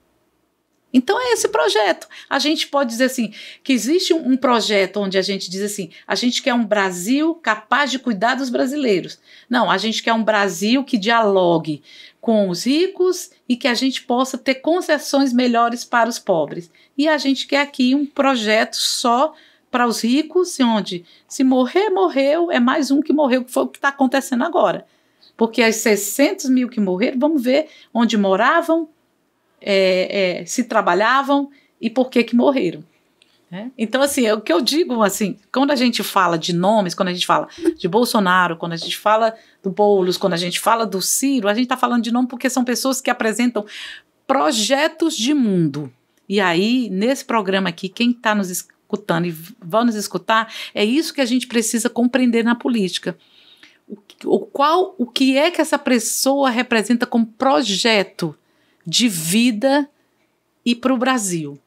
Então é esse projeto. A gente pode dizer assim, que existe um projeto onde a gente diz assim, a gente quer um Brasil capaz de cuidar dos brasileiros. Não, a gente quer um Brasil que dialogue com os ricos e que a gente possa ter concessões melhores para os pobres. E a gente quer aqui um projeto só para os ricos, onde se morrer, morreu, é mais um que morreu, que foi o que está acontecendo agora. Porque as 600 mil que morreram, vamos ver onde moravam, se trabalhavam e por que morreram. Então, assim, é o que eu digo, assim, quando a gente fala de nomes, quando a gente fala de Bolsonaro, quando a gente fala do Boulos, quando a gente fala do Ciro, a gente está falando de nome porque são pessoas que apresentam projetos de mundo. E aí, nesse programa aqui, quem está nos escutando e vai nos escutar, é isso que a gente precisa compreender na política. O que é que essa pessoa representa como projeto de vida e para o Brasil?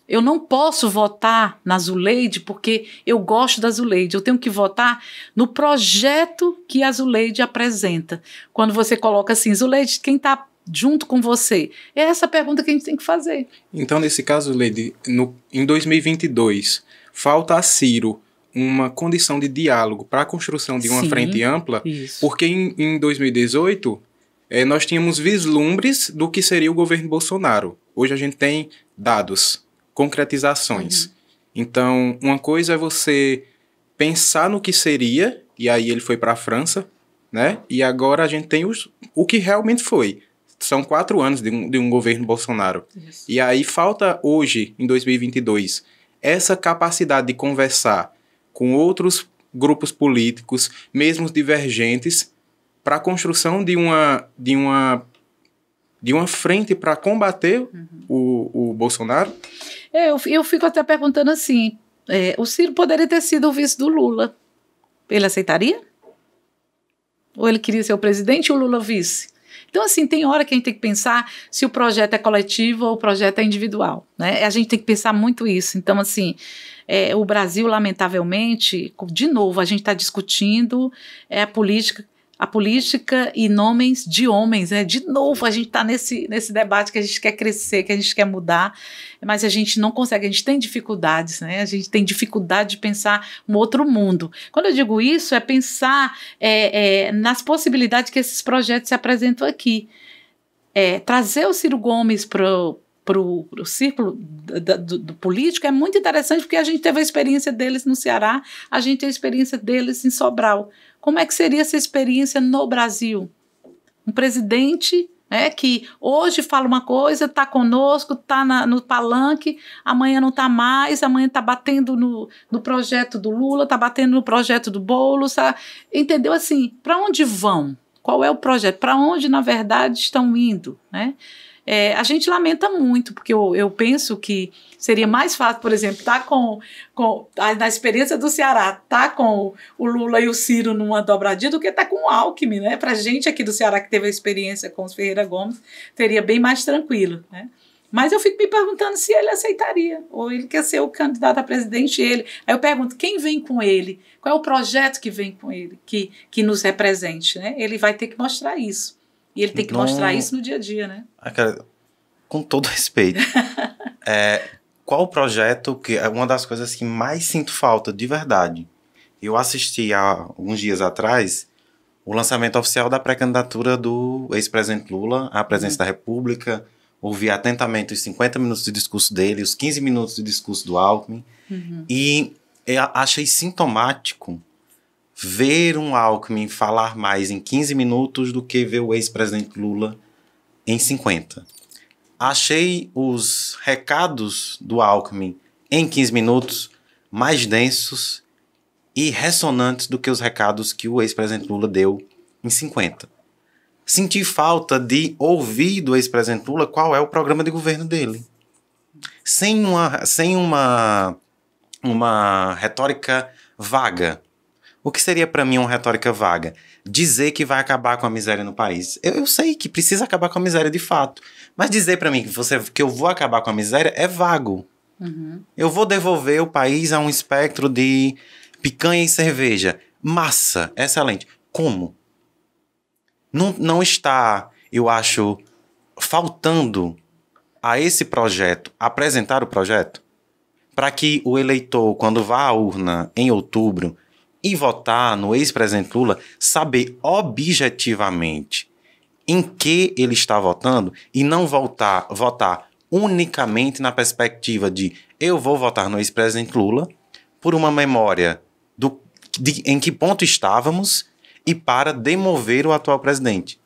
Eu não posso votar na Zuleide porque eu gosto da Zuleide. Eu tenho que votar no projeto que a Zuleide apresenta. Quando você coloca assim, Zuleide, quem está junto com você? É essa pergunta que a gente tem que fazer. Então, nesse caso, Zuleide, em 2022, falta a Ciro uma condição de diálogo para a construção de uma frente ampla, isso. Porque em 2018 nós tínhamos vislumbres do que seria o governo Bolsonaro. Hoje a gente tem dados, concretizações. Então, uma coisa é você pensar no que seria, e aí ele foi para a França, né? E agora a gente tem o que realmente foi. São 4 anos de um governo Bolsonaro. Isso. E aí falta hoje, em 2022, essa capacidade de conversar com outros grupos políticos, mesmo divergentes, para a construção de uma frente para combater o Bolsonaro? Eu fico até perguntando assim, o Ciro poderia ter sido o vice do Lula. Ele aceitaria? Ou ele queria ser o presidente e o Lula vice? Então, assim, tem hora que a gente tem que pensar se o projeto é coletivo ou o projeto é individual, né? A gente tem que pensar muito isso. Então, assim, o Brasil, lamentavelmente, de novo, a gente está discutindo a política e nomes de homens, né? De novo, a gente está nesse debate que a gente quer crescer, que a gente quer mudar, mas a gente não consegue, a gente tem dificuldades, né? A gente tem dificuldade de pensar um outro mundo. Quando eu digo isso, é pensar nas possibilidades que esses projetos se apresentam aqui. Trazer o Ciro Gomes para o círculo do político é muito interessante, porque a gente teve a experiência deles no Ceará, a gente tem a experiência deles em Sobral. Como é que seria essa experiência no Brasil? Um presidente que hoje fala uma coisa, está conosco, está no palanque, amanhã não está mais, amanhã está batendo no projeto do Lula, está batendo no projeto do Boulos, entendeu? Assim, para onde vão? Qual é o projeto? Para onde, na verdade, estão indo, né? A gente lamenta muito, porque eu penso que seria mais fácil, por exemplo, estar na experiência do Ceará, estar com o Lula e o Ciro numa dobradinha do que estar com o Alckmin, né? Para a gente aqui do Ceará que teve a experiência com os Ferreira Gomes, seria bem mais tranquilo, né? Mas eu fico me perguntando se ele aceitaria, ou ele quer ser o candidato a presidente, ele. Aí eu pergunto, quem vem com ele? Qual é o projeto que vem com ele, que nos represente, né? Ele vai ter que mostrar isso. E ele tem que mostrar isso no dia a dia, né? Cara, com todo respeito, qual o projeto que é uma das coisas que mais sinto falta, de verdade? Eu assisti há alguns dias atrás o lançamento oficial da pré-candidatura do ex-presidente Lula à presidência da República, ouvi atentamente os 50 minutos de discurso dele, os 15 minutos de discurso do Alckmin, e eu achei sintomático ver um Alckmin falar mais em 15 minutos do que ver o ex-presidente Lula em 50. Achei os recados do Alckmin em 15 minutos mais densos e ressonantes do que os recados que o ex-presidente Lula deu em 50. Senti falta de ouvir do ex-presidente Lula qual é o programa de governo dele. Sem uma retórica vaga. O que seria para mim uma retórica vaga? Dizer que vai acabar com a miséria no país. Eu sei que precisa acabar com a miséria de fato. Mas dizer para mim que eu vou acabar com a miséria é vago. Eu vou devolver o país a um espectro de picanha e cerveja. Massa, excelente. Como? Não está, eu acho, faltando a esse projeto apresentar o projeto? Para que o eleitor, quando vá à urna em outubro e votar no ex-presidente Lula, saber objetivamente em que ele está votando e não votar unicamente na perspectiva de eu vou votar no ex-presidente Lula por uma memória em que ponto estávamos e para demover o atual presidente.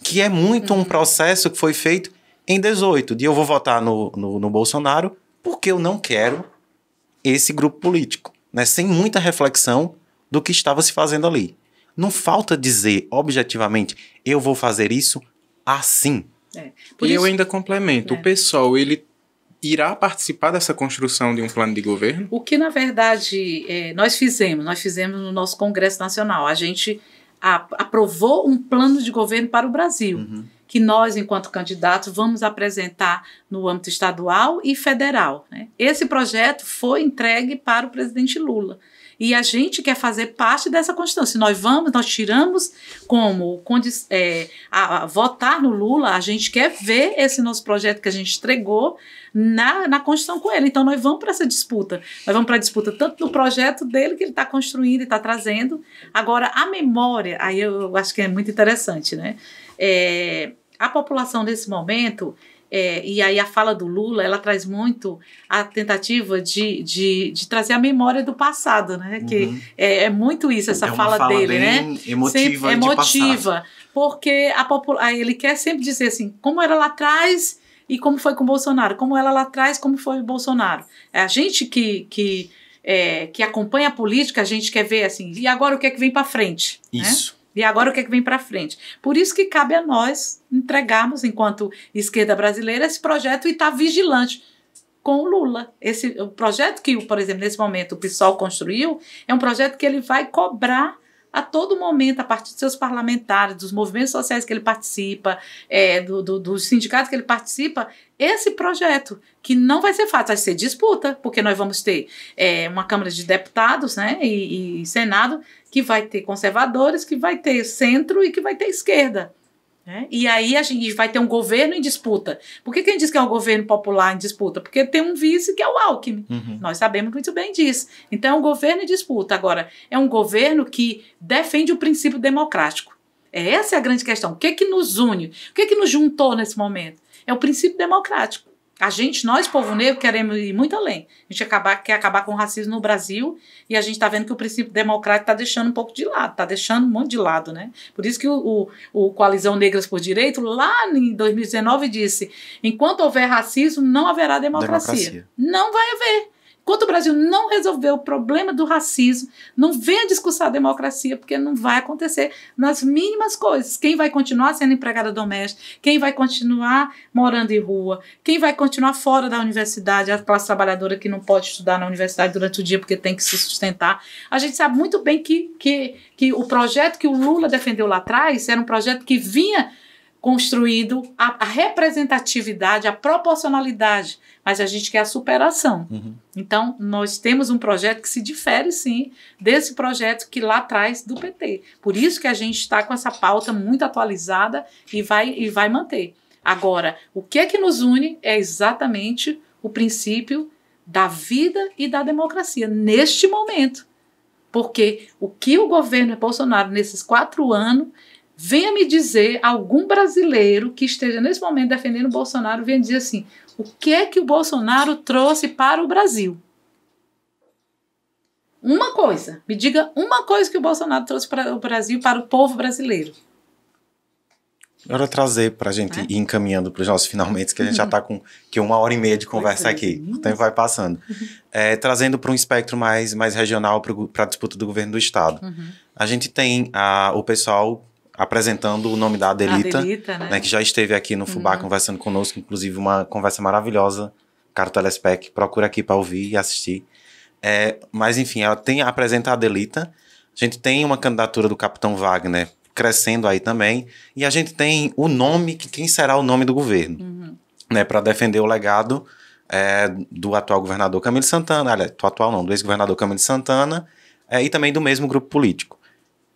Que é muito um processo que foi feito em 18, de eu vou votar no Bolsonaro porque eu não quero esse grupo político, né? Sem muita reflexão do que estava se fazendo ali. Não falta dizer objetivamente, eu vou fazer isso assim. Eu ainda complemento, o pessoal, ele irá participar dessa construção de um plano de governo? O que, na verdade, nós fizemos no nosso Congresso Nacional. A gente aprovou um plano de governo para o Brasil, que nós, enquanto candidatos, vamos apresentar no âmbito estadual e federal, né? Esse projeto foi entregue para o presidente Lula. E a gente quer fazer parte dessa Constituição. Se nós tiramos como votar no Lula, a gente quer ver esse nosso projeto que a gente entregou na Constituição com ele. Então, nós vamos para essa disputa. Nós vamos para a disputa tanto no projeto dele, que ele está construindo e está trazendo. Agora, a memória, aí eu acho que é muito interessante, né? A população, nesse momento... e aí a fala do Lula, ela traz muito a tentativa de trazer a memória do passado, né? Que é muito isso, essa fala dele, né? Emotiva, emotiva, porque ele quer sempre dizer assim, como era lá atrás e como foi com o Bolsonaro, como era lá atrás, como foi o Bolsonaro. A gente que acompanha a política, a gente quer ver assim, e agora o que é que vem para frente? Isso. Né? E agora o que é que vem para frente? Por isso que cabe a nós entregarmos, enquanto esquerda brasileira, esse projeto e estar vigilante com o Lula. O projeto que, por exemplo, nesse momento o PSOL construiu, é um projeto que ele vai cobrar a todo momento, a partir dos seus parlamentares, dos movimentos sociais que ele participa, dos sindicatos que ele participa, esse projeto, que não vai ser fácil, vai ser disputa, porque nós vamos ter uma Câmara de Deputados, né, e Senado, que vai ter conservadores, que vai ter centro e que vai ter esquerda. Né? E aí a gente vai ter um governo em disputa. Por que a gente diz que é um governo popular em disputa? Porque tem um vice que é o Alckmin. Nós sabemos muito bem disso. Então é um governo em disputa. Agora, é um governo que defende o princípio democrático. Essa é a grande questão. O que é que nos une? O que é que nos juntou nesse momento? É o princípio democrático. Nós, povo negro, queremos ir muito além. A gente quer acabar com o racismo no Brasil e a gente está vendo que o princípio democrático está deixando um pouco de lado, está deixando um monte de lado, né? Por isso que o Coalizão Negras por Direito, lá em 2019, disse: enquanto houver racismo, não haverá democracia. Não vai haver. Enquanto o Brasil não resolver o problema do racismo, não venha discussão a democracia, porque não vai acontecer nas mínimas coisas. Quem vai continuar sendo empregada doméstica, quem vai continuar morando em rua, quem vai continuar fora da universidade, a classe trabalhadora que não pode estudar na universidade durante o dia porque tem que se sustentar. A gente sabe muito bem que o projeto que o Lula defendeu lá atrás era um projeto que vinha construído a representatividade, a proporcionalidade, mas a gente quer a superação. Então, nós temos um projeto que se difere, sim, desse projeto que lá atrás do PT. Por isso que a gente está com essa pauta muito atualizada e vai manter. Agora, o que é que nos une é exatamente o princípio da vida e da democracia, neste momento. Porque o que o governo Bolsonaro, nesses 4 anos, venha me dizer, algum brasileiro que esteja nesse momento defendendo o Bolsonaro, venha dizer assim, o que é que o Bolsonaro trouxe para o Brasil? Uma coisa, me diga uma coisa que o Bolsonaro trouxe para o Brasil, para o povo brasileiro. Agora trazer para a gente ir encaminhando para os nossos finalmente, que a gente já está com 1h30 de conversa aqui, o tempo vai passando. Trazendo para um espectro mais regional para a disputa do governo do Estado. A gente tem o pessoal apresentando o nome da Adelita, né, que já esteve aqui no Fubá conversando conosco, inclusive uma conversa maravilhosa, caro telespec, procura aqui para ouvir e assistir. Mas enfim, ela apresenta a Adelita, a gente tem uma candidatura do Capitão Wagner crescendo aí também, e a gente tem o nome, quem será o nome do governo, né, para defender o legado do atual governador Camilo Santana, do atual não, do ex-governador Camilo Santana, e também do mesmo grupo político.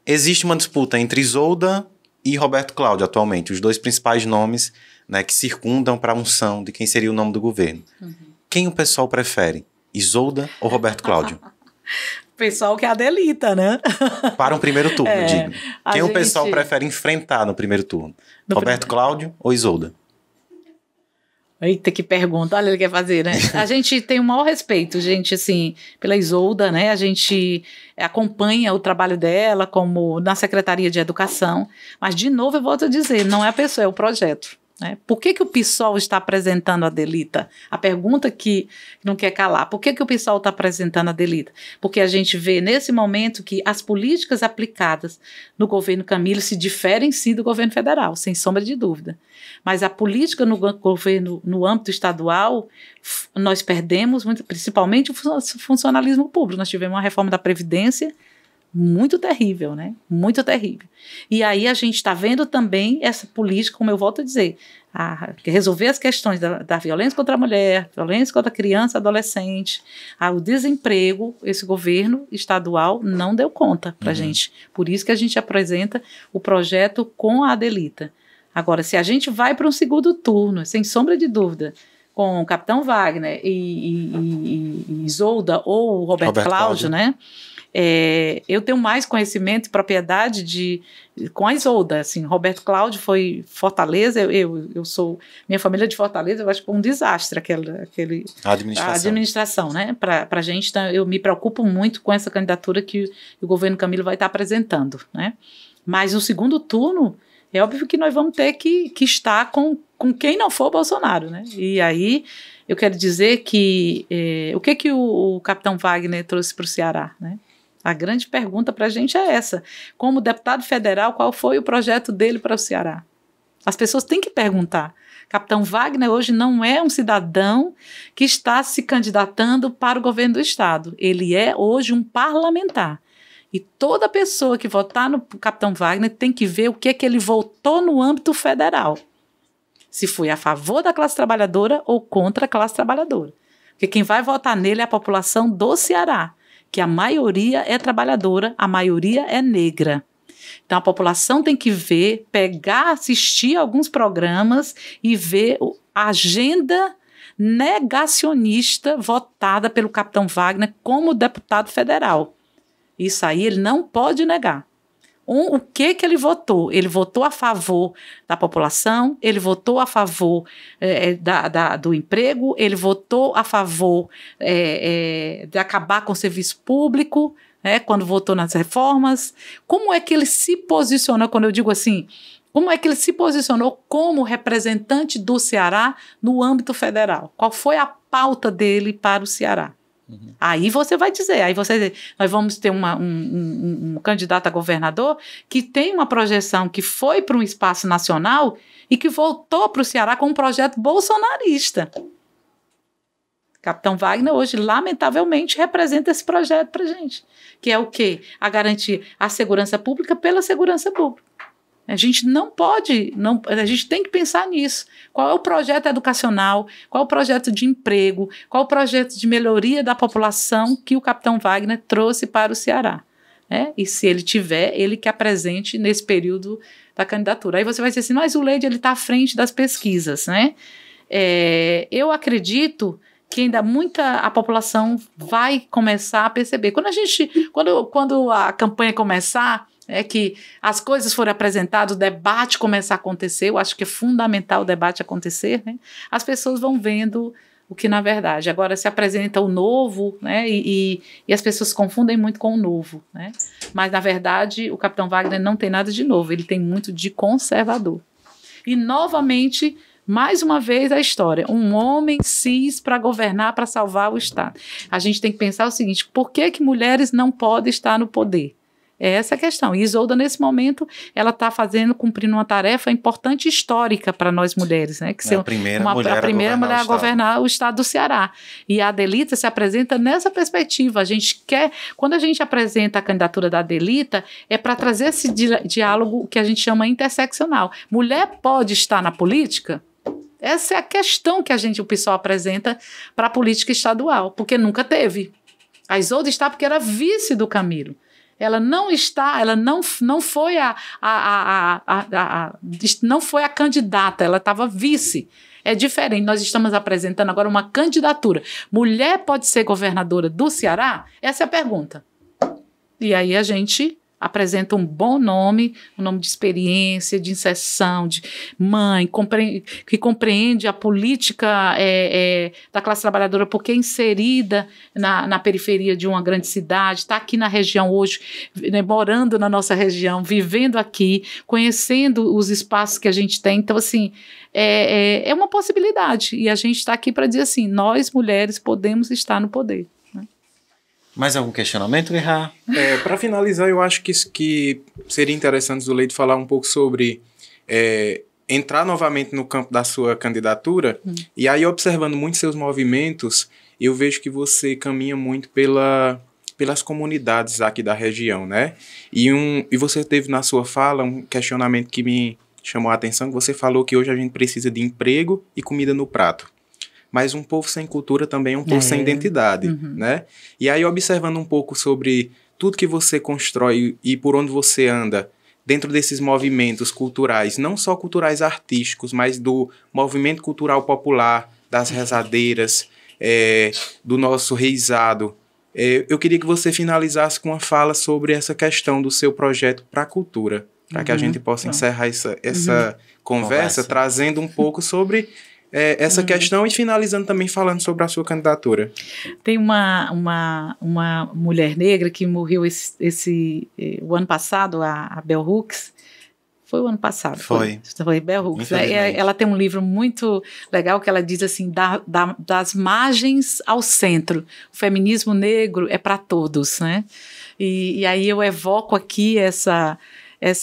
Existe uma disputa entre Isolda e Roberto Cláudio atualmente, os 2 principais nomes, né, que circundam para a unção de quem seria o nome do governo. Quem o pessoal prefere, Isolda ou Roberto Cláudio? O pessoal que é a Adelita, né? Para um primeiro turno, digo. Quem o pessoal prefere enfrentar no primeiro turno? Roberto Cláudio ou Isolda? Eita, que pergunta, olha, ele quer fazer, né? A gente tem o maior respeito, gente, assim, pela Isolda, né? A gente acompanha o trabalho dela como na Secretaria de Educação, mas, de novo, eu volto a dizer, não é a pessoa, é o projeto. Né? Por que o PSOL está apresentando a Adelita? A pergunta que não quer calar. Por que o PSOL está apresentando a Adelita? Porque a gente vê nesse momento que as políticas aplicadas no governo Camilo se diferem sim do governo federal, sem sombra de dúvida. Mas a política no governo, no âmbito estadual, nós perdemos muito, principalmente o funcionalismo público. Nós tivemos uma reforma da Previdência muito terrível, né? Muito terrível. E aí a gente está vendo também essa política, como eu volto a dizer, resolver as questões da violência contra a mulher, violência contra a criança, adolescente, o desemprego. Esse governo estadual não deu conta para a gente. Por isso que a gente apresenta o projeto com a Adelita. Agora, se a gente vai para um segundo turno, sem sombra de dúvida, com o Capitão Wagner e Isolda ou o Roberto Cláudio, né? Eu tenho mais conhecimento e propriedade com a Isolda, assim, Roberto Cláudio foi Fortaleza, eu sou, minha família é de Fortaleza, eu acho que foi um desastre a administração, né, pra gente, então, eu me preocupo muito com essa candidatura que o governo Camilo vai estar apresentando, né, mas no segundo turno, é óbvio que nós vamos ter que estar com quem não for Bolsonaro, né, e aí eu quero dizer que, o que o Capitão Wagner trouxe para o Ceará, né? A grande pergunta para a gente é essa. Como deputado federal, qual foi o projeto dele para o Ceará? As pessoas têm que perguntar. Capitão Wagner hoje não é um cidadão que está se candidatando para o governo do Estado. Ele é hoje um parlamentar. E toda pessoa que votar no Capitão Wagner tem que ver o que ele votou no âmbito federal. Se foi a favor da classe trabalhadora ou contra a classe trabalhadora. Porque quem vai votar nele é a população do Ceará, que a maioria é trabalhadora, a maioria é negra. Então a população tem que ver, pegar, assistir alguns programas e ver a agenda negacionista votada pelo Capitão Wagner como deputado federal. Isso aí ele não pode negar. O que ele votou? Ele votou a favor da população, ele votou a favor do emprego, ele votou a favor de acabar com o serviço público, quando votou nas reformas. Como é que ele se posicionou, quando eu digo assim, como é que ele se posicionou como representante do Ceará no âmbito federal? Qual foi a pauta dele para o Ceará? Aí você vai dizer, nós vamos ter um candidato a governador que tem uma projeção que foi para um espaço nacional e que voltou para o Ceará com um projeto bolsonarista. Capitão Wagner hoje, lamentavelmente, representa esse projeto para a gente, que é o quê? A garantir a segurança pública pela segurança pública. A gente não pode, a gente tem que pensar nisso. Qual é o projeto educacional, qual é o projeto de emprego, qual é o projeto de melhoria da população que o Capitão Wagner trouxe para o Ceará. E se ele tiver, ele que apresente nesse período da candidatura. Aí você vai dizer assim, mas o Leide ele está à frente das pesquisas, né? Eu acredito que ainda a população vai começar a perceber. Quando a campanha começar, que as coisas forem apresentadas, o debate começar a acontecer, eu acho que é fundamental o debate acontecer, né? As pessoas vão vendo o que na verdade. Agora se apresenta o novo, né? E as pessoas confundem muito com o novo, né? Mas na verdade o Capitão Wagner não tem nada de novo, ele tem muito de conservador. E novamente, mais uma vez a história, um homem cis para governar, para salvar o Estado. A gente tem que pensar o seguinte, por que mulheres não podem estar no poder? É essa a questão. E Isolda, nesse momento, ela está cumprindo uma tarefa importante histórica para nós mulheres, né? Que a primeira mulher a governar o estado do Ceará. E a Adelita se apresenta nessa perspectiva. Quando a gente apresenta a candidatura da Adelita, é para trazer esse diálogo que a gente chama interseccional. Mulher pode estar na política? Essa é a questão que o pessoal apresenta para a política estadual, porque nunca teve. A Isolda está porque era vice do Camilo. Ela não está, ela não foi não foi a candidata, ela estava vice. É diferente, nós estamos apresentando agora uma candidatura. Mulher pode ser governadora do Ceará? Essa é a pergunta. E aí a gente apresenta um bom nome, um nome de experiência, de inserção, de mãe, que compreende a política da classe trabalhadora, porque é inserida na periferia de uma grande cidade, está aqui na região hoje, né, morando na nossa região, vivendo aqui, conhecendo os espaços que a gente tem. Então, assim, é uma possibilidade. E a gente está aqui para dizer assim, nós, mulheres, podemos estar no poder. Mais algum questionamento, Guerra? Para finalizar, eu acho que seria interessante, Zuleide, falar um pouco sobre entrar novamente no campo da sua candidatura. E aí, observando muito seus movimentos, eu vejo que você caminha muito pelas comunidades aqui da região, né? E você teve na sua fala um questionamento que me chamou a atenção, que você falou que hoje a gente precisa de emprego e comida no prato. Mas um povo sem cultura também é um povo sem identidade, né? E aí, observando um pouco sobre tudo que você constrói e por onde você anda dentro desses movimentos culturais, não só culturais artísticos, mas do movimento cultural popular, das rezadeiras, do nosso reizado, eu queria que você finalizasse com uma fala sobre essa questão do seu projeto para a cultura, para que a gente possa encerrar essa conversa trazendo um pouco sobre essa questão e finalizando também falando sobre a sua candidatura. Tem uma mulher negra que morreu o ano passado, a Bell Hooks. Foi o ano passado. Foi Bell Hooks. Ela tem um livro muito legal que ela diz assim, das margens ao centro. O feminismo negro é para todos, né? E aí eu evoco aqui essa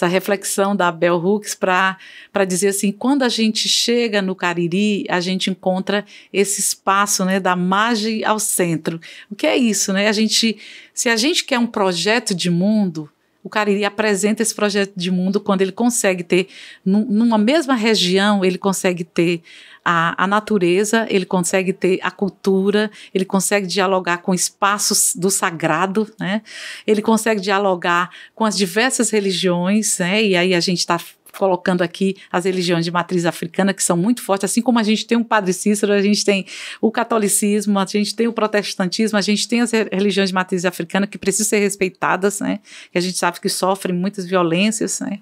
reflexão da Bell Hooks para dizer assim, quando a gente chega no Cariri, a gente encontra esse espaço, né, da margem ao centro. O que é isso, né? Se a gente quer um projeto de mundo, o Cariri apresenta esse projeto de mundo quando ele consegue ter, numa mesma região, ele consegue ter a natureza, ele consegue ter a cultura, ele consegue dialogar com espaços do sagrado, né? Ele consegue dialogar com as diversas religiões, né? E aí a gente está colocando aqui as religiões de matriz africana, que são muito fortes, assim como a gente tem o Padre Cícero, a gente tem o catolicismo, a gente tem o protestantismo, a gente tem as religiões de matriz africana que precisam ser respeitadas, né? Que a gente sabe que sofrem muitas violências, né?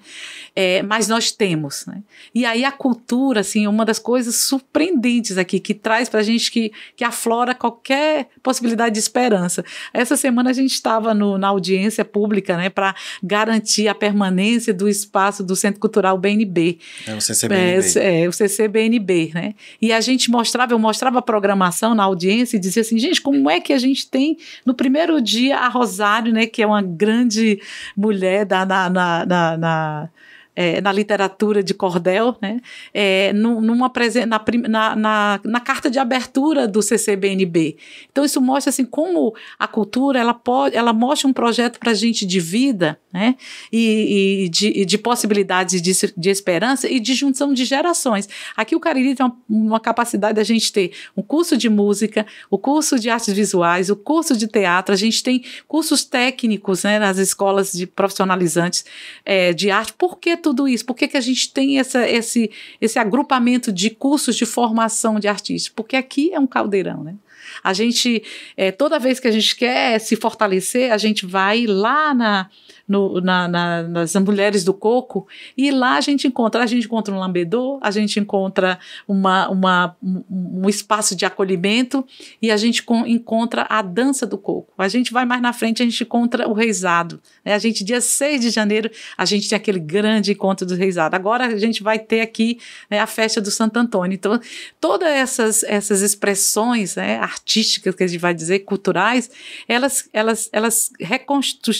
Mas nós temos, né? E aí a cultura, assim, é uma das coisas surpreendentes aqui, que traz pra gente, que aflora qualquer possibilidade de esperança. Essa semana a gente estava na audiência pública, né, para garantir a permanência do espaço do Centro Cultural BNB. O CCBNB. O CCBNB, né? E eu mostrava a programação na audiência e dizia assim, gente, como é que a gente tem no primeiro dia a Rosário, né, que é uma grande mulher na literatura de cordel, né? Na carta de abertura do CCBNB. Então isso mostra assim, como a cultura ela mostra um projeto para a gente de vida, né? E de possibilidades de esperança e de junção de gerações. Aqui o Cariri tem uma capacidade da gente ter um curso de música, o curso de artes visuais, o curso de teatro, a gente tem cursos técnicos, né, nas escolas de profissionalizantes de arte. Por que tudo isso? Por que a gente tem esse agrupamento de cursos de formação de artistas? Porque aqui é um caldeirão, né? A gente, toda vez que a gente quer se fortalecer, a gente vai lá nas Mulheres do Coco, e lá a gente encontra um lambedor, a gente encontra um espaço de acolhimento, e a gente encontra a dança do coco. A gente vai mais na frente, a gente encontra o reizado, né? A gente, dia 6 de janeiro, a gente tem aquele grande encontro do reizado. Agora a gente vai ter aqui, né, a festa do Santo Antônio. Então, todas essas expressões, né, artísticas, que a gente vai dizer, culturais, elas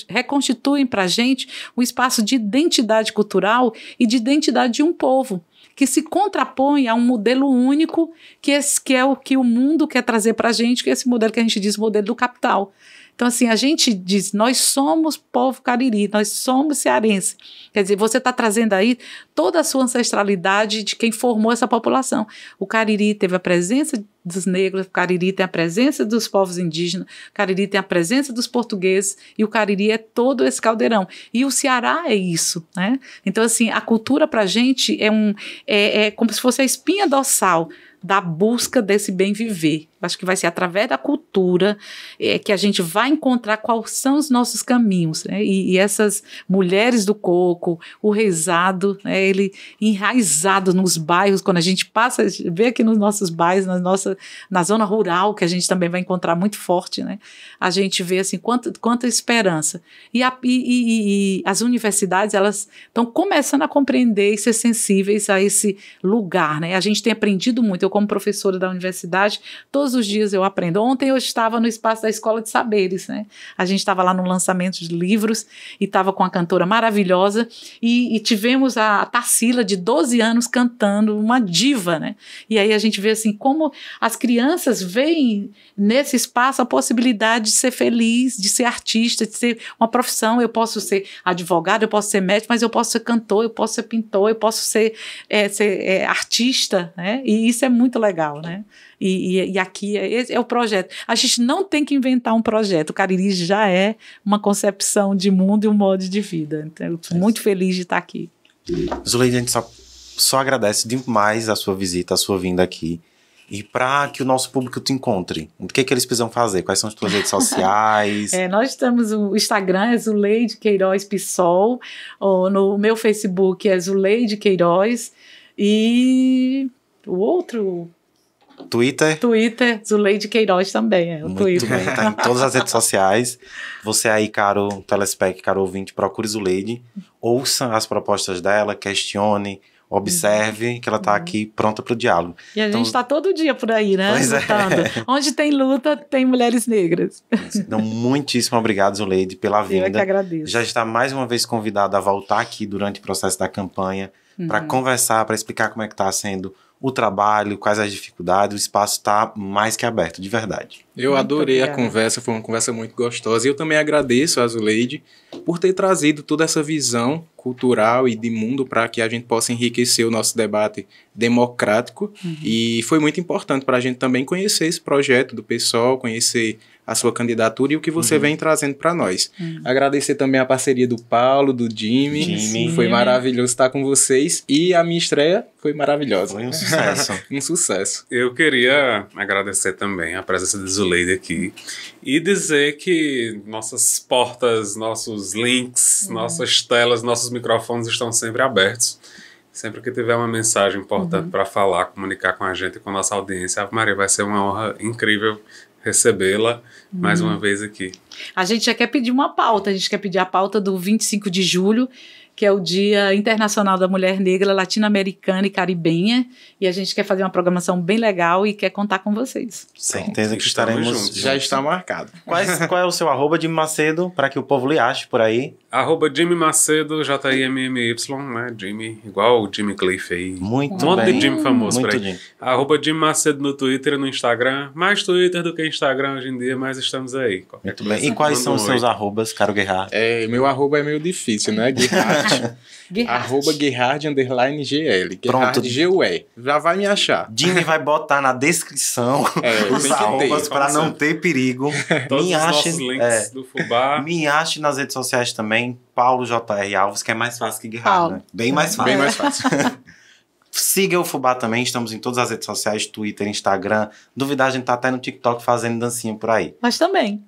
reconstituem para a gente um espaço de identidade cultural e de identidade de um povo, que se contrapõe a um modelo único, que é o que o mundo quer trazer para a gente, que é esse modelo que a gente diz, modelo do capital. Então, assim, a gente diz, nós somos povo cariri, nós somos cearense. Quer dizer, você está trazendo aí toda a sua ancestralidade de quem formou essa população. O Cariri teve a presença dos negros, o Cariri tem a presença dos povos indígenas, o Cariri tem a presença dos portugueses, e o Cariri é todo esse caldeirão. E o Ceará é isso, né? Então, assim, a cultura para a gente é como se fosse a espinha dorsal da busca desse bem viver. Acho que vai ser através da cultura que a gente vai encontrar quais são os nossos caminhos, né? E essas mulheres do coco, o rezado, né? Ele enraizado nos bairros, quando a gente passa, vê aqui nos nossos bairros, na zona rural, que a gente também vai encontrar muito forte, né? A gente vê assim, quanta esperança. E as universidades, elas estão começando a compreender e ser sensíveis a esse lugar, né? A gente tem aprendido muito. Eu, como professora da universidade, todos os dias eu aprendo. Ontem eu estava no espaço da Escola de Saberes, né? A gente estava lá no lançamento de livros e estava com uma cantora maravilhosa e tivemos a Tarsila, de 12 anos, cantando, uma diva, né? E aí a gente vê assim, como as crianças veem nesse espaço a possibilidade de ser feliz, de ser artista, de ser uma profissão. Eu posso ser advogado, eu posso ser médico, mas eu posso ser cantor, eu posso ser pintor, eu posso ser artista, né? E isso é muito legal, né? E aqui esse é o projeto. A gente não tem que inventar um projeto. O Cariri já é uma concepção de mundo e um modo de vida. Então, eu estou muito feliz de estar aqui. Zuleide, a gente só agradece demais a sua visita, a sua vinda aqui. E para que o nosso público te encontre, o que eles precisam fazer? Quais são as tuas redes sociais? Nós temos o Instagram, é Zuleide Queiroz Pissol, no meu Facebook é Zuleide Queiroz, e o outro... Twitter, Zuleide Queiroz também, o muito Twitter. bem, tá em todas as redes sociais. Você aí, caro telespec, caro ouvinte, procure Zuleide, ouça as propostas dela, questione, observe que ela está aqui pronta para o diálogo. E a gente está todo dia por aí, né? Pois lutando. Onde tem luta, tem mulheres negras. Então, muitíssimo obrigado, Zuleide, pela vinda. Eu é que agradeço. Já está mais uma vez convidada a voltar aqui durante o processo da campanha para conversar, para explicar como é que está sendo o trabalho, quais as dificuldades. O espaço está mais que aberto, de verdade. Eu adorei a conversa, foi uma conversa muito gostosa. E eu também agradeço a Zuleide por ter trazido toda essa visão cultural e de mundo para que a gente possa enriquecer o nosso debate democrático. E foi muito importante para a gente também conhecer esse projeto do PSOL, conhecer a sua candidatura e o que você vem trazendo para nós. Agradecer também a parceria do Paulo, do Jimmy. Foi maravilhoso estar com vocês. E a minha estreia foi maravilhosa. Foi um sucesso. Um sucesso. Eu queria agradecer também a presença de Zuleide aqui e dizer que nossas portas, nossos links, nossas telas, nossos microfones estão sempre abertos. Sempre que tiver uma mensagem importante para falar, comunicar com a gente e com a nossa audiência, a Maria, vai ser uma honra incrível recebê-la mais uma vez aqui. A gente já quer pedir uma pauta, a gente quer pedir a pauta do 25 de julho, que é o Dia Internacional da Mulher Negra, Latino-Americana e Caribenha, e a gente quer fazer uma programação bem legal e quer contar com vocês. Certeza que estaremos juntos. Já está marcado. Qual é o seu @, Jimmy Macedo, para que o povo lhe ache por aí? @Jimmy Macedo, JIMMY, né? Jimmy, igual o Jimmy Cliff aí. Muito um monte bem. de Jimmy famoso Muito por aí. Jimmy. Jimmy Macedo no Twitter e no Instagram. Mais Twitter do que Instagram hoje em dia, mas estamos aí. Muito bem. E quais são os seus arrobas, caro Guerrard? Meu arroba é meio difícil, né? Guerrard. @Guerrard_GL. Pronto. Guerrard, já vai me achar. Jimmy vai botar na descrição os tem que arrobas ter, para não ter perigo. Todos Me os ache, nossos links do Fubá. me ache nas redes sociais também, Paulo J.R. Alves, que é mais fácil que Guerrard, né? Bem mais fácil. Bem mais fácil. Siga o Fubá também, estamos em todas as redes sociais, Twitter, Instagram. Duvidar, a gente tá até no TikTok fazendo dancinha por aí. Mas também.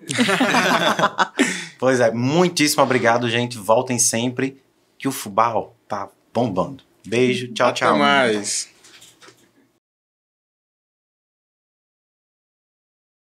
Pois é, muitíssimo obrigado, gente. Voltem sempre, que o Fubá, ó, tá bombando. Beijo, tchau, tchau. Até mais.